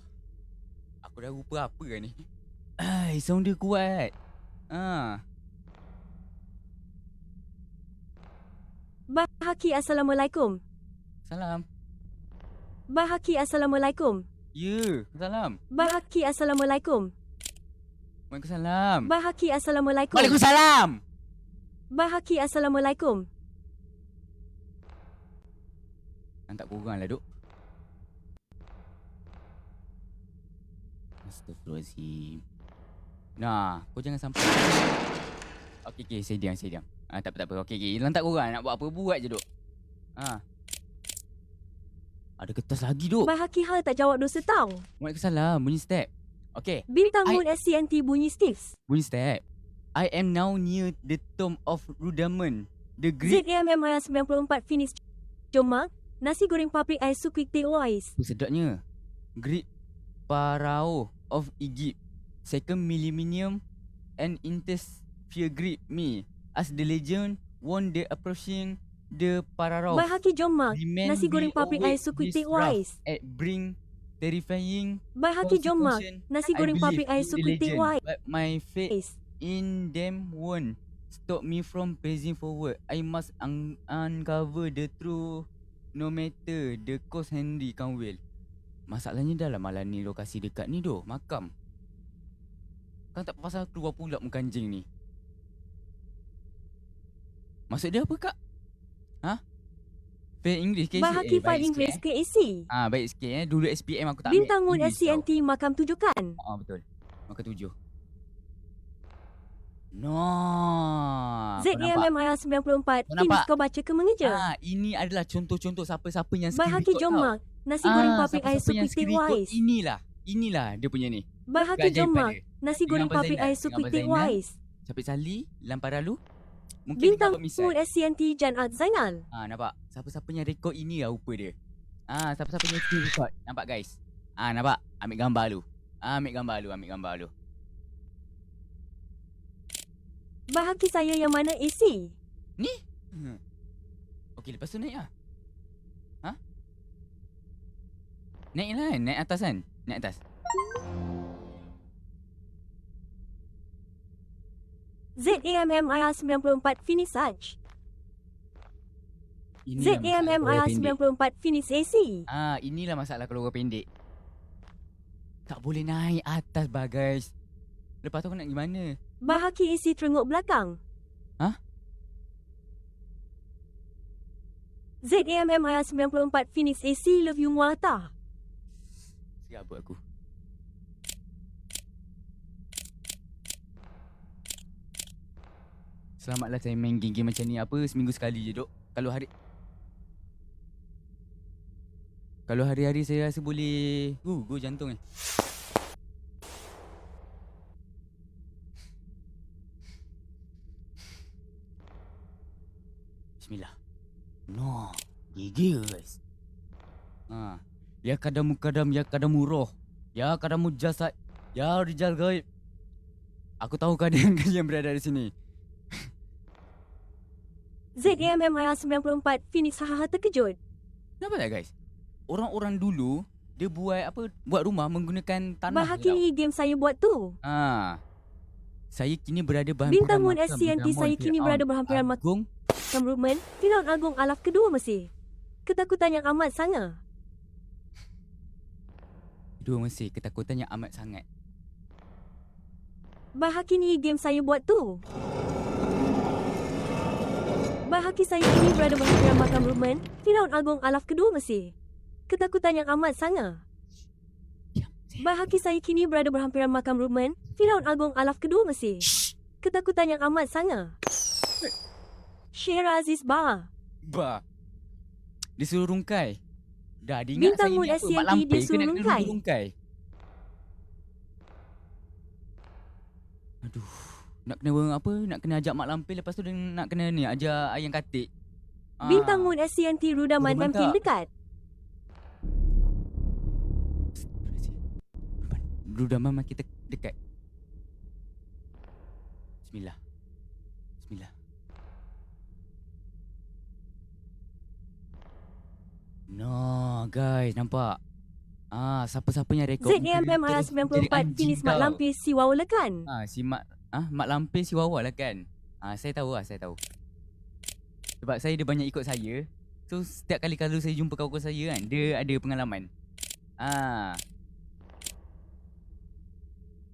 Aku dah rupa apa kan ni? Sound dia kuat. Bahaki Assalamualaikum. Salam. Bahaki Assalamualaikum. Ya, salam. Bahaki Assalamualaikum. Waalaikumsalam. Bahaki Assalamualaikum. Waalaikumsalam. Bahaki Assalamualaikum. Tak kurang lah duk. Astagfirullahaladzim. Nah, kau jangan sampai. Okey, saya diam. Tak apa. Okey. Lantak korang nak buat apa, buat je duk. Ada kertas lagi duk. Bahaki hal tak jawab dosa tau. Waalaikumsalam. Bunyi step. Okey. Bintang Moon SCNT bunyi Steves. Bunyi step. I am now near the tomb of Rudamund the Great. ZAMMIR 94 Finis. Jom Mak, Nasi goreng paprik ais sup quick take wise. Sedapnya. Great Pharaoh of Egypt. Second millennium and intersphere greet me as the legend warn the approaching the Pharaoh. By Haki Jomak, nasi goreng paprik ais sup quick take wise. At bring terrifying By Haki Jomak, nasi goreng paprik ais sup quick take wise. But my faith in them won't stop me from pressing forward. I must uncover the truth no matter the cost Henry Canwell. Masalahnya dalam malam ni lokasi dekat ni doh, makam. Kan tak pasal keluar pula muka anjing ni. Maksud dia apa kak? Ha? Fair English ke? Bahaki File English ke AC. Baik sikit Dulu SPM aku tak ambil Bintang Moon English SCNT makam 7 kan? betul. Makam 7. No. ZAMMIR 94. Phoenix kau baca ke mengeja? Ini adalah contoh-contoh siapa-siapa yang By Haki Jomak, nasi goreng paprik ais sup quick take wise. Inilah dia punya ni. By Haki Jomak, nasi goreng paprik ais sup quick take wise. Syafiq Sali, Lamparalu. Mungkin Bintang Moon SCNT Janat Zainal. Nampak? Siapa-siapa yang rekod ini lah rupa dia. Siapa-siapa yang skill record. Nampak guys? Nampak? Ambil gambar lu. Ambil gambar lu. Bahaki saya yang mana AC? Ni? Okey, lepas tu naik lah. Naik lah kan? Naik atas kan? Naik atas. ZAMMIR 94 Finish Sarge. ZAMMIR 94 Finish AC. Inilah masalah kalau orang pendek. Tak boleh naik atas bah guys. Lepas tu aku nak pergi mana? Bahaki AC terengok belakang. ZAMMIR 94 Finish AC Love You Muata. Serabut aku. Selamatlah saya main game-game macam ni seminggu sekali je dok. Kalau hari-hari saya rasa boleh go jantung ni. Bismillah. No, gigil guys. Ya kadamu roh. Ya kadamu jasad. Ya rijal gaib. Aku tahu keadaan kalian berada di sini. ZAMMIR 94 Phoenix hahaha terkejut. Kenapa tak guys? Orang-orang dulu dia buat rumah menggunakan tanah. Bahaki ni game saya buat tu. Saya kini berada berhampiran Bintang Moon SCNT saya kini berada berhampiran makam Rumen Firaun Agung Alaf kedua Mesir. Ketakutan yang amat sangat. Kedua Mesir, ketakutan yang amat sangat. Bahaki ni game saya buat tu. Bahaki saya kini berada berhampiran makam Rumen Firaun Agung Alaf kedua Mesir. Ketakutan yang amat sangat. Bahaki saya kini berada berhampiran makam Rumen Firaun Agung Alaf kedua Mesir. Ketakutan yang amat sangat. Syekh Aziz Ba. Dia suruh rungkai. Dah dia ingat Bintang saya Moon ni apa? SCNT Mak lampir dia ke suruh nak kena rungkai. rungkai? Aduh. Nak kena ajak mak lampir, lepas tu dia nak kena ni ajak ayam katik. Bintang Moon SCNT Rudaman makin dekat. Rudaman makin dekat. Bismillah. No guys, nampak? Siapa-siapa yang rekod ZAMMIR 94 Finish Mak Lampir si Wawa lekan. Mak lampir si Wawa lah kan. Saya tahu. Sebab saya dia banyak ikut saya. So setiap kali kalau saya jumpa kawan-kawan saya kan, dia ada pengalaman.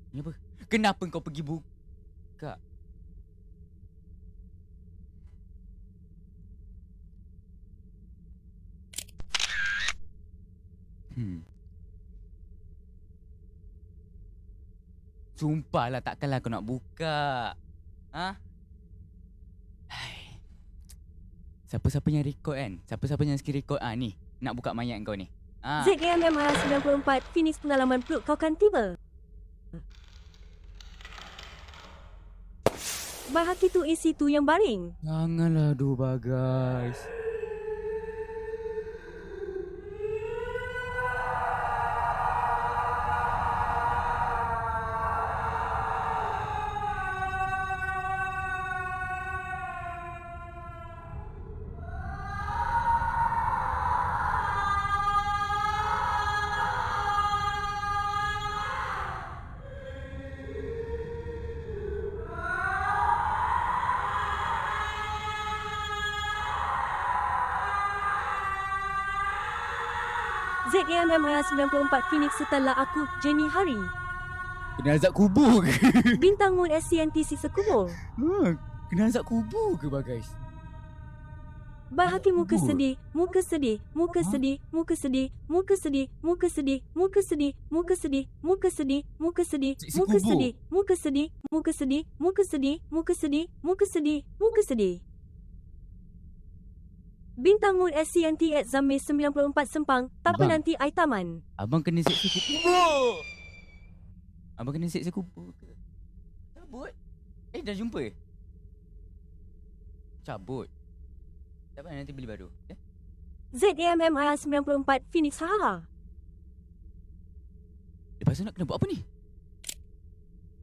Ni apa? Kenapa kau pergi buka? Sumpahlah takkanlah kau nak buka. Siapa-siapa yang rekod kan? Siapa-siapa yang skill rekod ni nak buka mayat kau ni. ZAMMIR 94 Finish pengalaman peluk kau kan tiba. Bahaki tu isi tu yang baring. Janganlah aduh guys. ZMMIR 94 Phoenix setelah aku, Jenny Hari. Kena azab kubur ke? Bintang Moon SCNT Siksa Kubur. Kena azab kubur ke guys? Bahaki muka Kubur. sedih, muka sedih, muka sedih, muka sedih, muka sedih, muka sedih, muka sedih, muka sedih, muka sedih, muka sedih, Siksa muka kubur. sedih, muka sedih, muka sedih, muka sedih, muka sedih, muka sedih, muka sedih. Bintang Moon SCNT at Zamir 94 Sempang, tak Abang. penanti ai taman. Abang kena siksa kubur. Abang kena siksa kubur ke? Cabut. Dah jumpa? Cabut. Tak apa, nanti beli baru. ZMMIR 94 Phoenix Haha. Lepas tu nak kena buat apa ni?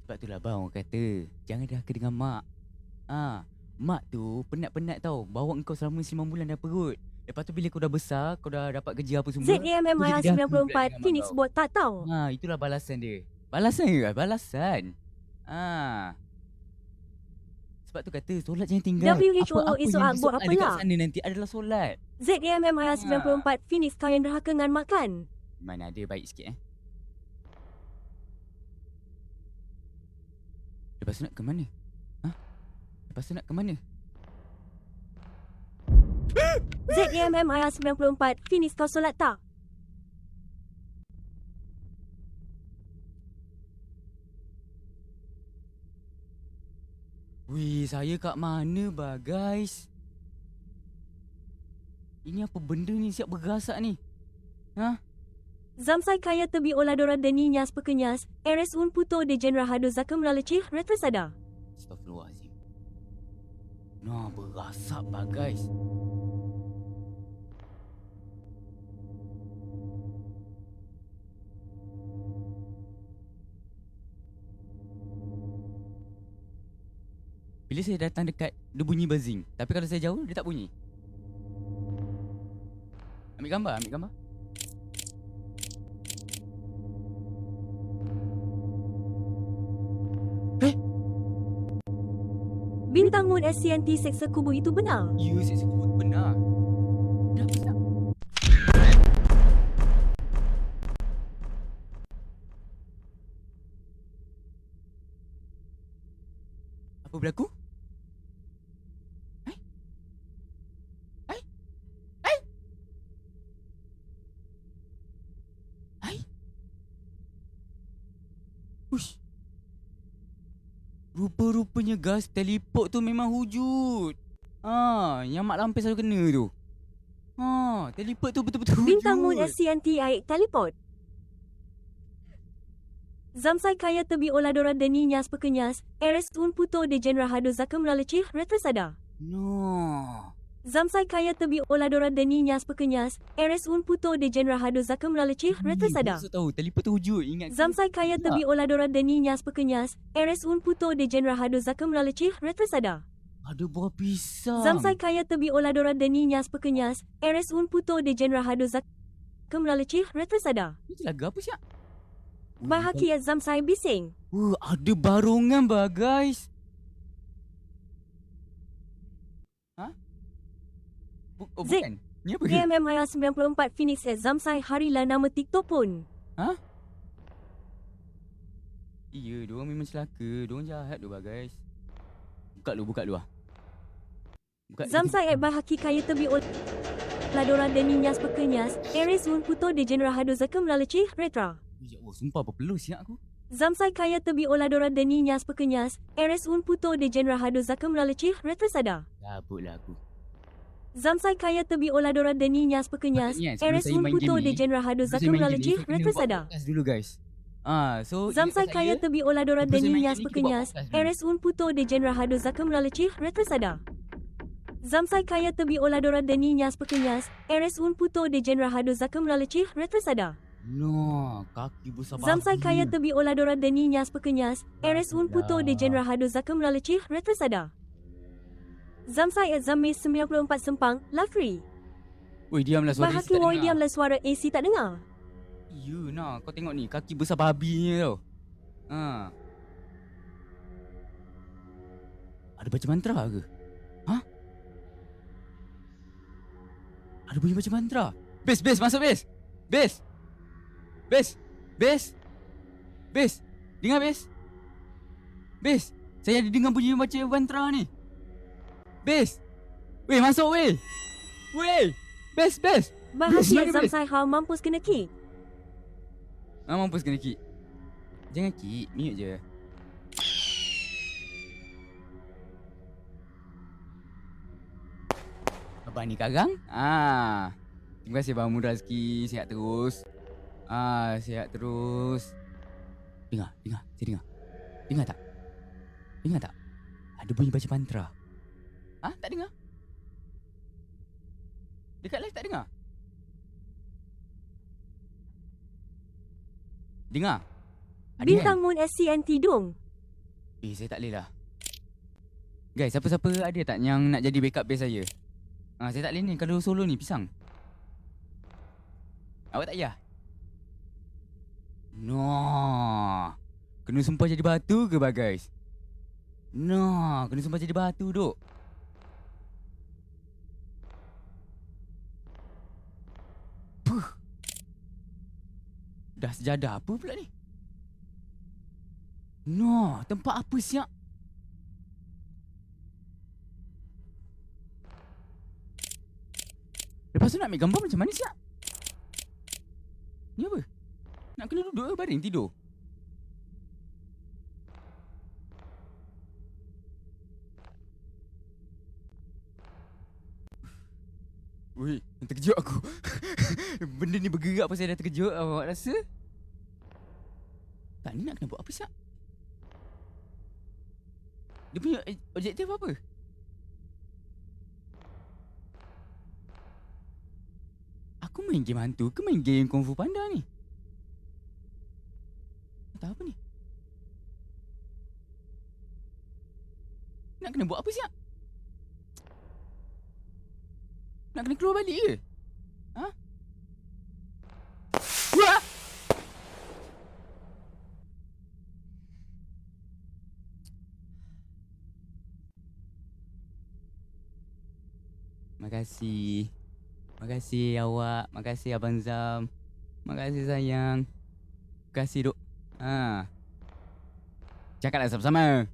Sebab tu lah bang orang kata, jangan dah dengan mak. Mak tu penat-penat tau, bawa kau selama 9 bulan dah perut. Lepas tu bila kau dah besar, kau dah dapat kerja apa semua. ZMMIR Jadi dah aku 94 pula dengan Phoenix mak kau. buat tak tahu. Itulah balasan dia. Balasan ke? Balasan. Sebab tu kata solat jangan tinggal. WHO Apa-apa esok yang buat ada apa kat lah? sana nanti adalah solat. ZMMIR 94 Phoenix kau yang derhaka dengan makan. Mana ada baik sikit Lepas tu nak ke mana? Lepas tu nak ke mana? ZMMIR 94 Phoenix kau solat tak? Wih, saya kat mana guys? Ini apa benda ni siap bergasak ni? Zamsai kaya tebi oladora deninyas pekenyas, eres un puto de genera hado zakam laleci retrasada. Astaghfirullahaladzim. Nah, berasak guys. Bila saya datang dekat, dia bunyi buzzing. Tapi kalau saya jauh, dia tak bunyi. Ambil gambar. Bintang Moon SCNT seksa kubu itu benar. Ya, saya sebut benar. Dah besar. Apa berlaku? Ush. Rupa-rupanya gas teleport tu memang wujud. Yang Mak Lampir selalu kena tu. Teleport tu betul-betul wujud. Bintang Moon SCNT aik teleport. Zamsai kaya tebi oladora deninyas pekenyas, eres un puto de genera hado zakam laleci retrasada. No. Zamsai kaya tebi oladora deninyas pekenyas, eres un puto de genera hado zakam laleci retrasada. Saya tahu teleport tu wujud. Ingat ke? Zamsai kaya tebi oladora deninyas pekenyas, eres un puto de genera hado zakam laleci retrasada. Ada buah pisang. Zamsai kaya tebi oladora deninyas pekenyas, eres un puto de genera hado zakam laleci retrasada. Ini lagu apa siap? Bahaki at Zamsai bising. Ada barongan guys. Bukan. Ni apa ke? DMMIR 94 Phoenix at Zamsai harilah nama TikTok pun. Iya, diorang memang celaka. Diorang jahat tu guys. Buka dulu Buka. Zamsai at Bahaki kaya tebi oladora deninyas pekenyas, eres un puto de genera hado zakam laleci retra. Ya Allah, sumpah berpeluh siap aku. Zamsai kaya tebi oladora deninyas pekenyas, eres un puto de genera hado zakam laleci retrasada. Cabutlah aku. Zamsai kaya tebi oladora deninyas pekenyas, Patutnya sebelum eres saya un main puto game de ni, genera hado Sebelum saya zakam main game laleci ni, saya kena buat retrasada. podcast dulu guys. So Zamsai ingat kaya saya, tebi oladora sebelum saya main deninyas game ni, kita buat pekenyas, podcast dulu. eres un puto de genera hado zakam laleci retrasada. Zamsai kaya tebi oladora deninyas pekenyas, eres un puto de genera hado zakam laleci retrasada. No, kaki besar babi. Zamsai kaya tebi oladora deninyas pekenyas, eres un puto de genera hado zakam laleci retrasada. Zamsai at Zamir 94 Sempang, Lafri. Oi, diamlah suara Bahaki woi diamlah suara AC tak dengar. Ya, nah, kau tengok ni, kaki besar babi ni tau. Ada baca mantra ke? Ada bunyi baca mantra. Base, masuk base. Bes! Bes! Bes! Bes! Dengar Bes! Bes! Saya ada dengar bunyi baca mantra ni. Bes! Weh, masuk weh! Weh! Bes! Bes! Bahagia Mana, Bes? Zamsai Hao mampus kena kick. Mampus kena kick. Jangan kick, mute je. Abang ni karang? Terima kasih Bang Mudazki. Sihat terus. Sihat terus. Dengar. Saya dengar. Dengar tak? Dengar tak? Ada bunyi baca mantra. Tak dengar? Dekat live tak dengar? Dengar? Ada Bintang Moon SCNT dong. Saya tak boleh lah. Guys, siapa-siapa ada tak yang nak jadi backup base saya? Saya tak boleh ni kalau solo ni pisang. Awak tak payah? No. Kena sumpah jadi batu ke guys? No, kena sumpah jadi batu duk. Puh. Dah sejadah apa pula ni? No, tempat apa siap? Lepas tu nak ambil gambar macam mana siap? Ni apa? Nak kena duduk ke baring tidur? Weh, terkejut aku. Benda ni bergerak pasal dah terkejut. Awak rasa? Tak, ni nak kena buat apa siap? Dia punya objektif apa? Aku main game hantu ke main game Kung Fu Panda ni? Tak apa ni? Nak kena buat apa siap? Nak kena keluar balik ke? Wah! Makasih. Makasih awak. Makasih Abang Zam. Makasih sayang. Makasih duk. Cakaplah sama-sama.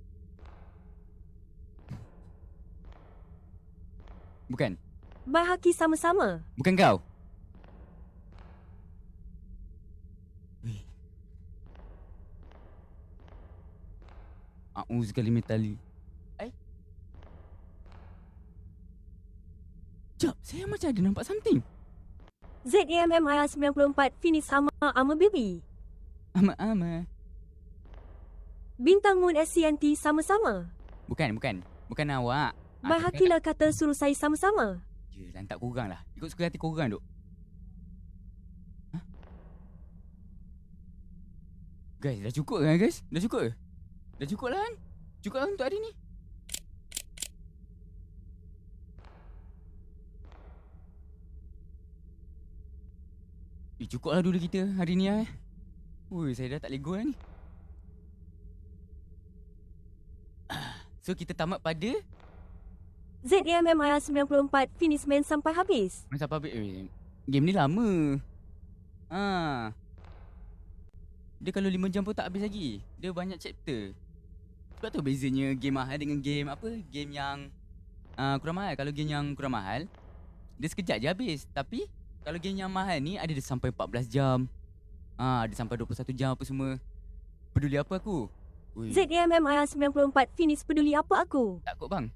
Bukan. Bahaki sama-sama. Bukan kau. Weh. A'udzu kalimatali. Jap, saya macam ada nampak something. ZAMMIR 94 finish sama ama baby. Ama. Bintang Moon SCNT sama-sama. Bukan. Bukan awak. Bahakilah kata suruh saya sama-sama. Lantak korang lah. Ikut suka hati korang duk. Guys, dah cukup kan guys? Dah cukup ke? Dah cukup lah kan? Cukup lah untuk hari ni. Cukup lah dulu kita hari ni lah. Ui, saya dah tak lego lah ni. So kita tamat pada ZAMMIR 94 finish main sampai habis. masa apa game ni lama. Dia kalau 5 jam pun tak habis lagi. Dia banyak chapter. Sebab tu bezanya game mahal dengan game apa? Game yang kurang mahal. Kalau game yang kurang mahal, dia sekejap je habis. Tapi kalau game yang mahal ni ada sampai 14 jam. Ada sampai 21 jam apa semua. Peduli apa aku? Ui, ZAMMIR 94 finish peduli apa aku. tak kot bang.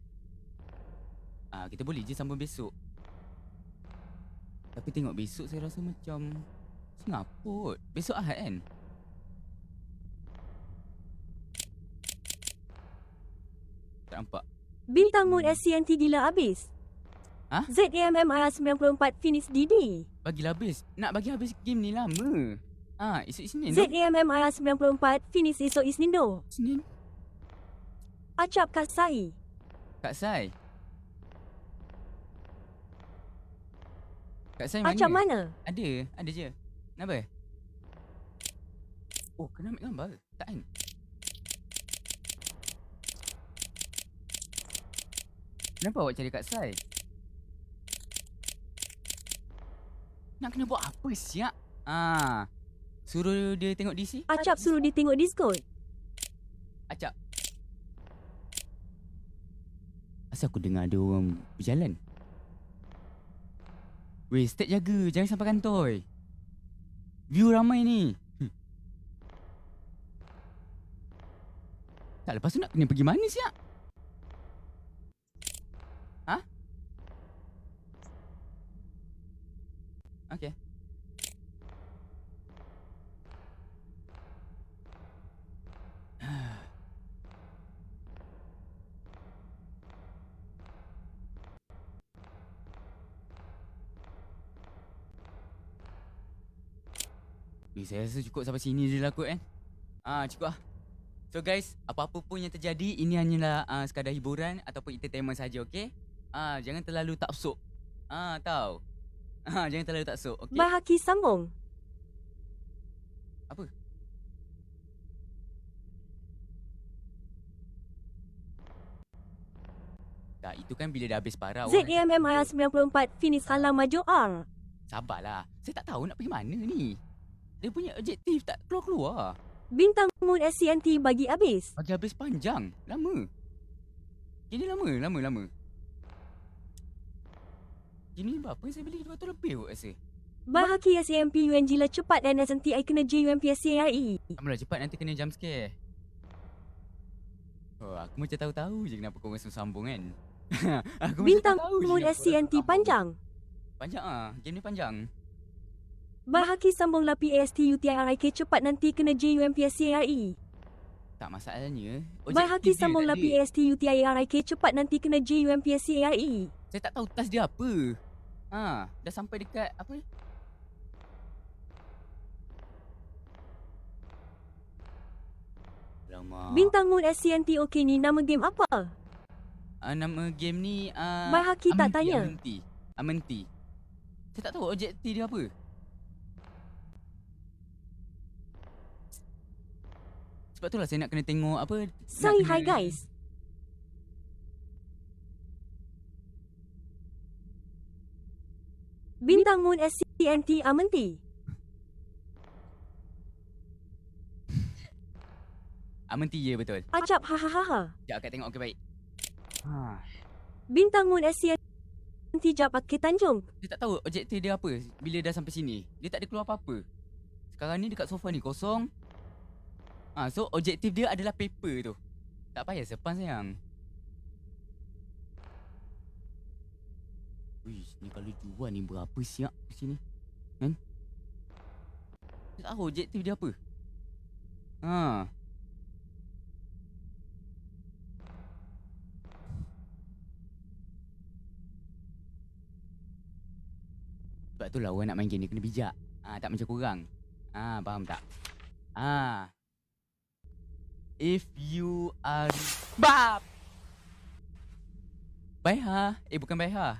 Kita boleh je sambung besok. Tapi tengok besok saya rasa macam sengaput. Besok Ahad kan? Tak nampak. Bintang Moon SCNT gila habis. ZAMMIR 94 finish DD. Bagilah habis. Nak bagi habis game ni lama. Esok Isnin. ZAMMIR 94 finish esok Isnin do. Isnin. Acap Kak Sai. Kak Sai. Kak Sai mana? Acap mana? Ada je. Kenapa? Oh, kena ambil gambar ke? Tak kan? Kenapa awak cari Kak Sai? Nak kena buat apa siap? Suruh dia tengok DC. Acap suruh dia tengok Discord. Acap. Asal aku dengar ada orang berjalan? Weh, step jaga. Jangan sampai kantoi. View ramai ni. Tak, lepas tu nak kena pergi mana siap? Ha? Okay. Saya rasa cukup sampai sini je lah kot kan. Cukup lah. So guys, apa-apa pun yang terjadi, ini hanyalah sekadar hiburan ataupun entertainment saja, okey? Jangan terlalu taksub. Tahu. Jangan terlalu taksub, okey? Bahaki sambung. Apa? Tak, itu kan bila dah habis parah. ZAMMIR 94 finish halang maju R. Sabarlah. Saya tak tahu nak pergi mana ni. Dia punya objektif tak keluar-keluar. Bintang Moon SCNT bagi habis. Bagi habis panjang. Lama. Ini lama. Ini berapa yang saya beli? 200 lebih kot rasa. Bahaki SMP UNG lah cepat dan SNTI kena JUMPSCRE. Apalah cepat nanti kena jump scare. Oh, aku macam tahu-tahu je kenapa korang semua sambung kan. Aku Bintang macam tahu je Moon kenapa korang SCNT sambung. panjang. Panjang game ni panjang. Bahaki sambung lah PAST UTIRIK cepat nanti kena JUMPSCRE. Tak masalahnya. Bahaki dia sambung tak lah ada. PAST UTIRIK cepat nanti kena JUMPSCRE. Saya tak tahu task dia apa. Dah sampai dekat apa? Alamak. Bintang Moon SCNT okey ni nama game apa? Nama game ni Bahaki tak tanya. Amenti. Saya tak tahu objektif dia apa. Sebab itulah saya nak kena tengok apa. Say hi guys. Bintang Moon SCNT Amenti. Amenti je betul. Acap hahaha. Sekejap akak tengok. Okey baik. Bintang Moon SCNT Jap Akhi Tanjung. Dia tak tahu objektif dia apa bila dah sampai sini. Dia tak ada keluar apa-apa. Sekarang ni dekat sofa ni kosong. So objektif dia adalah paper tu. Tak payah sepan sayang. Wih, ni kalau jual ni berapa siap di sini? Kan? Dia tak tahu objektif dia apa. Sebab tu lah orang nak main game ni kena bijak. Tak macam korang. Faham tak? If you are Baiha. Bukan Baiha.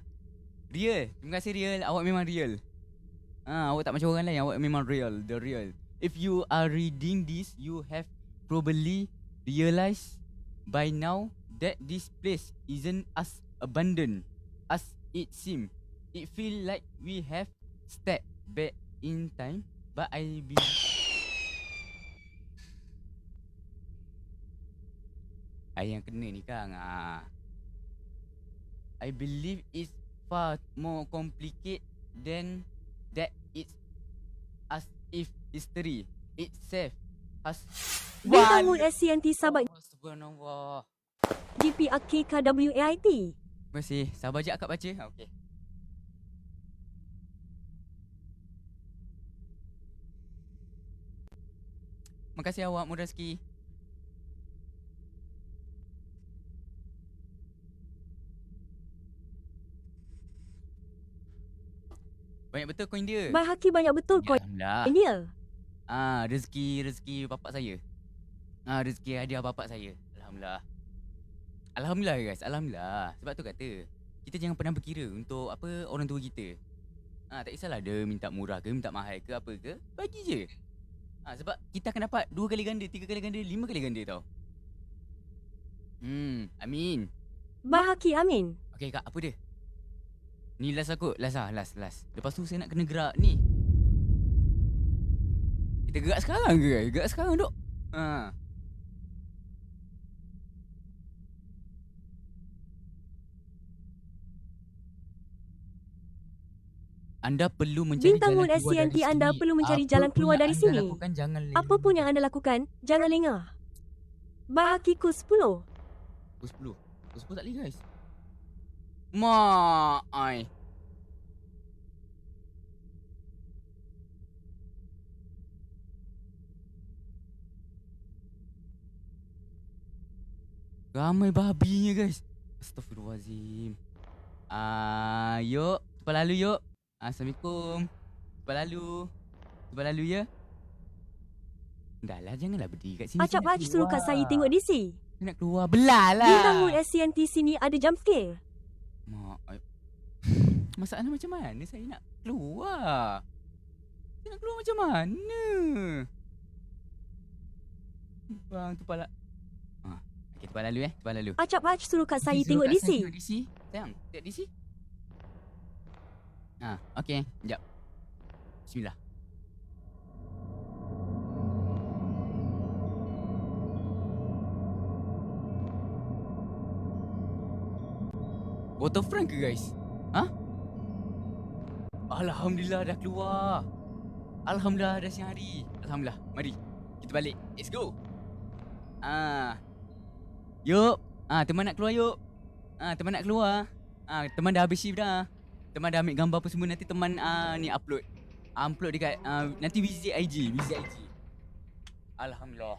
Real. Terima kasih Real. Awak memang real. Awak tak macam orang lain. Awak memang real. The real. If you are reading this, you have probably realized by now that this place isn't as abandoned as it seems. It feel like we have stepped back in time, but I believe yang kena ni Kang. I believe it's far more complicated than that. It's as if history itself has Bintang Moon SCNT sahabat Subhanallah. GP Akhi KWAIT. Terima kasih. Sabar je akak baca. Okey. Makasih awak Muraski. Banyak betul koin dia. Bahaki banyak betul koin Alhamdulillah. dia. Rezeki bapak saya. Rezeki hadiah bapak saya. Alhamdulillah. Alhamdulillah guys. Alhamdulillah. Sebab tu kata kita jangan pernah berkira untuk apa orang tua kita. Tak kisahlah dia minta murah ke, minta mahal ke, apa ke, bagi je. Sebab kita akan dapat 2 kali ganda, 3 kali ganda, 5 kali ganda tau. Amin. Bahaki amin. Okey kak, apa dia? Ni last aku. Last. Lepas tu saya nak kena gerak ni. Kita gerak sekarang ke guys? Gerak sekarang duk. Ha. Anda perlu mencari Bintang jalan Moon keluar dari SCNT sini. anda perlu mencari Apa jalan pun keluar yang dari anda sini. lakukan, jangan Apa pun yang anda lakukan, jangan lengah. Bahagiku 10. Pukul 10. Pukul 10 tak boleh guys. Mak ai. Ramai babinya guys. Astaghfirullahalazim. Yuk, cepat lalu yuk. Assalamualaikum. Cepat lalu. Cepat lalu ya. Dah lah, janganlah berdiri kat sini. Acap Saya nak Haj suruh kat saya keluar. tengok DC. Saya nak keluar. Belah lah. Bintang Moon SCNT sini ada jump scare. Mak, masalah macam mana saya nak keluar? Saya nak keluar macam mana? Bang, tu pala. Okay, cepat lalu cepat lalu. Acap Haj suruh kat saya Suruh tengok kat DC. saya tengok DC. Sayang, tengok DC. Okay, sekejap. Bismillah. Waterfront ke guys? Alhamdulillah dah keluar. Alhamdulillah dah siang hari. Alhamdulillah. Mari kita balik. Let's go. Yuk. Teman nak keluar yuk. Teman nak keluar. Teman dah habis shift dah. Teman dah ambil gambar apa semua. Nanti teman ni upload. Upload dekat nanti visit IG. Alhamdulillah.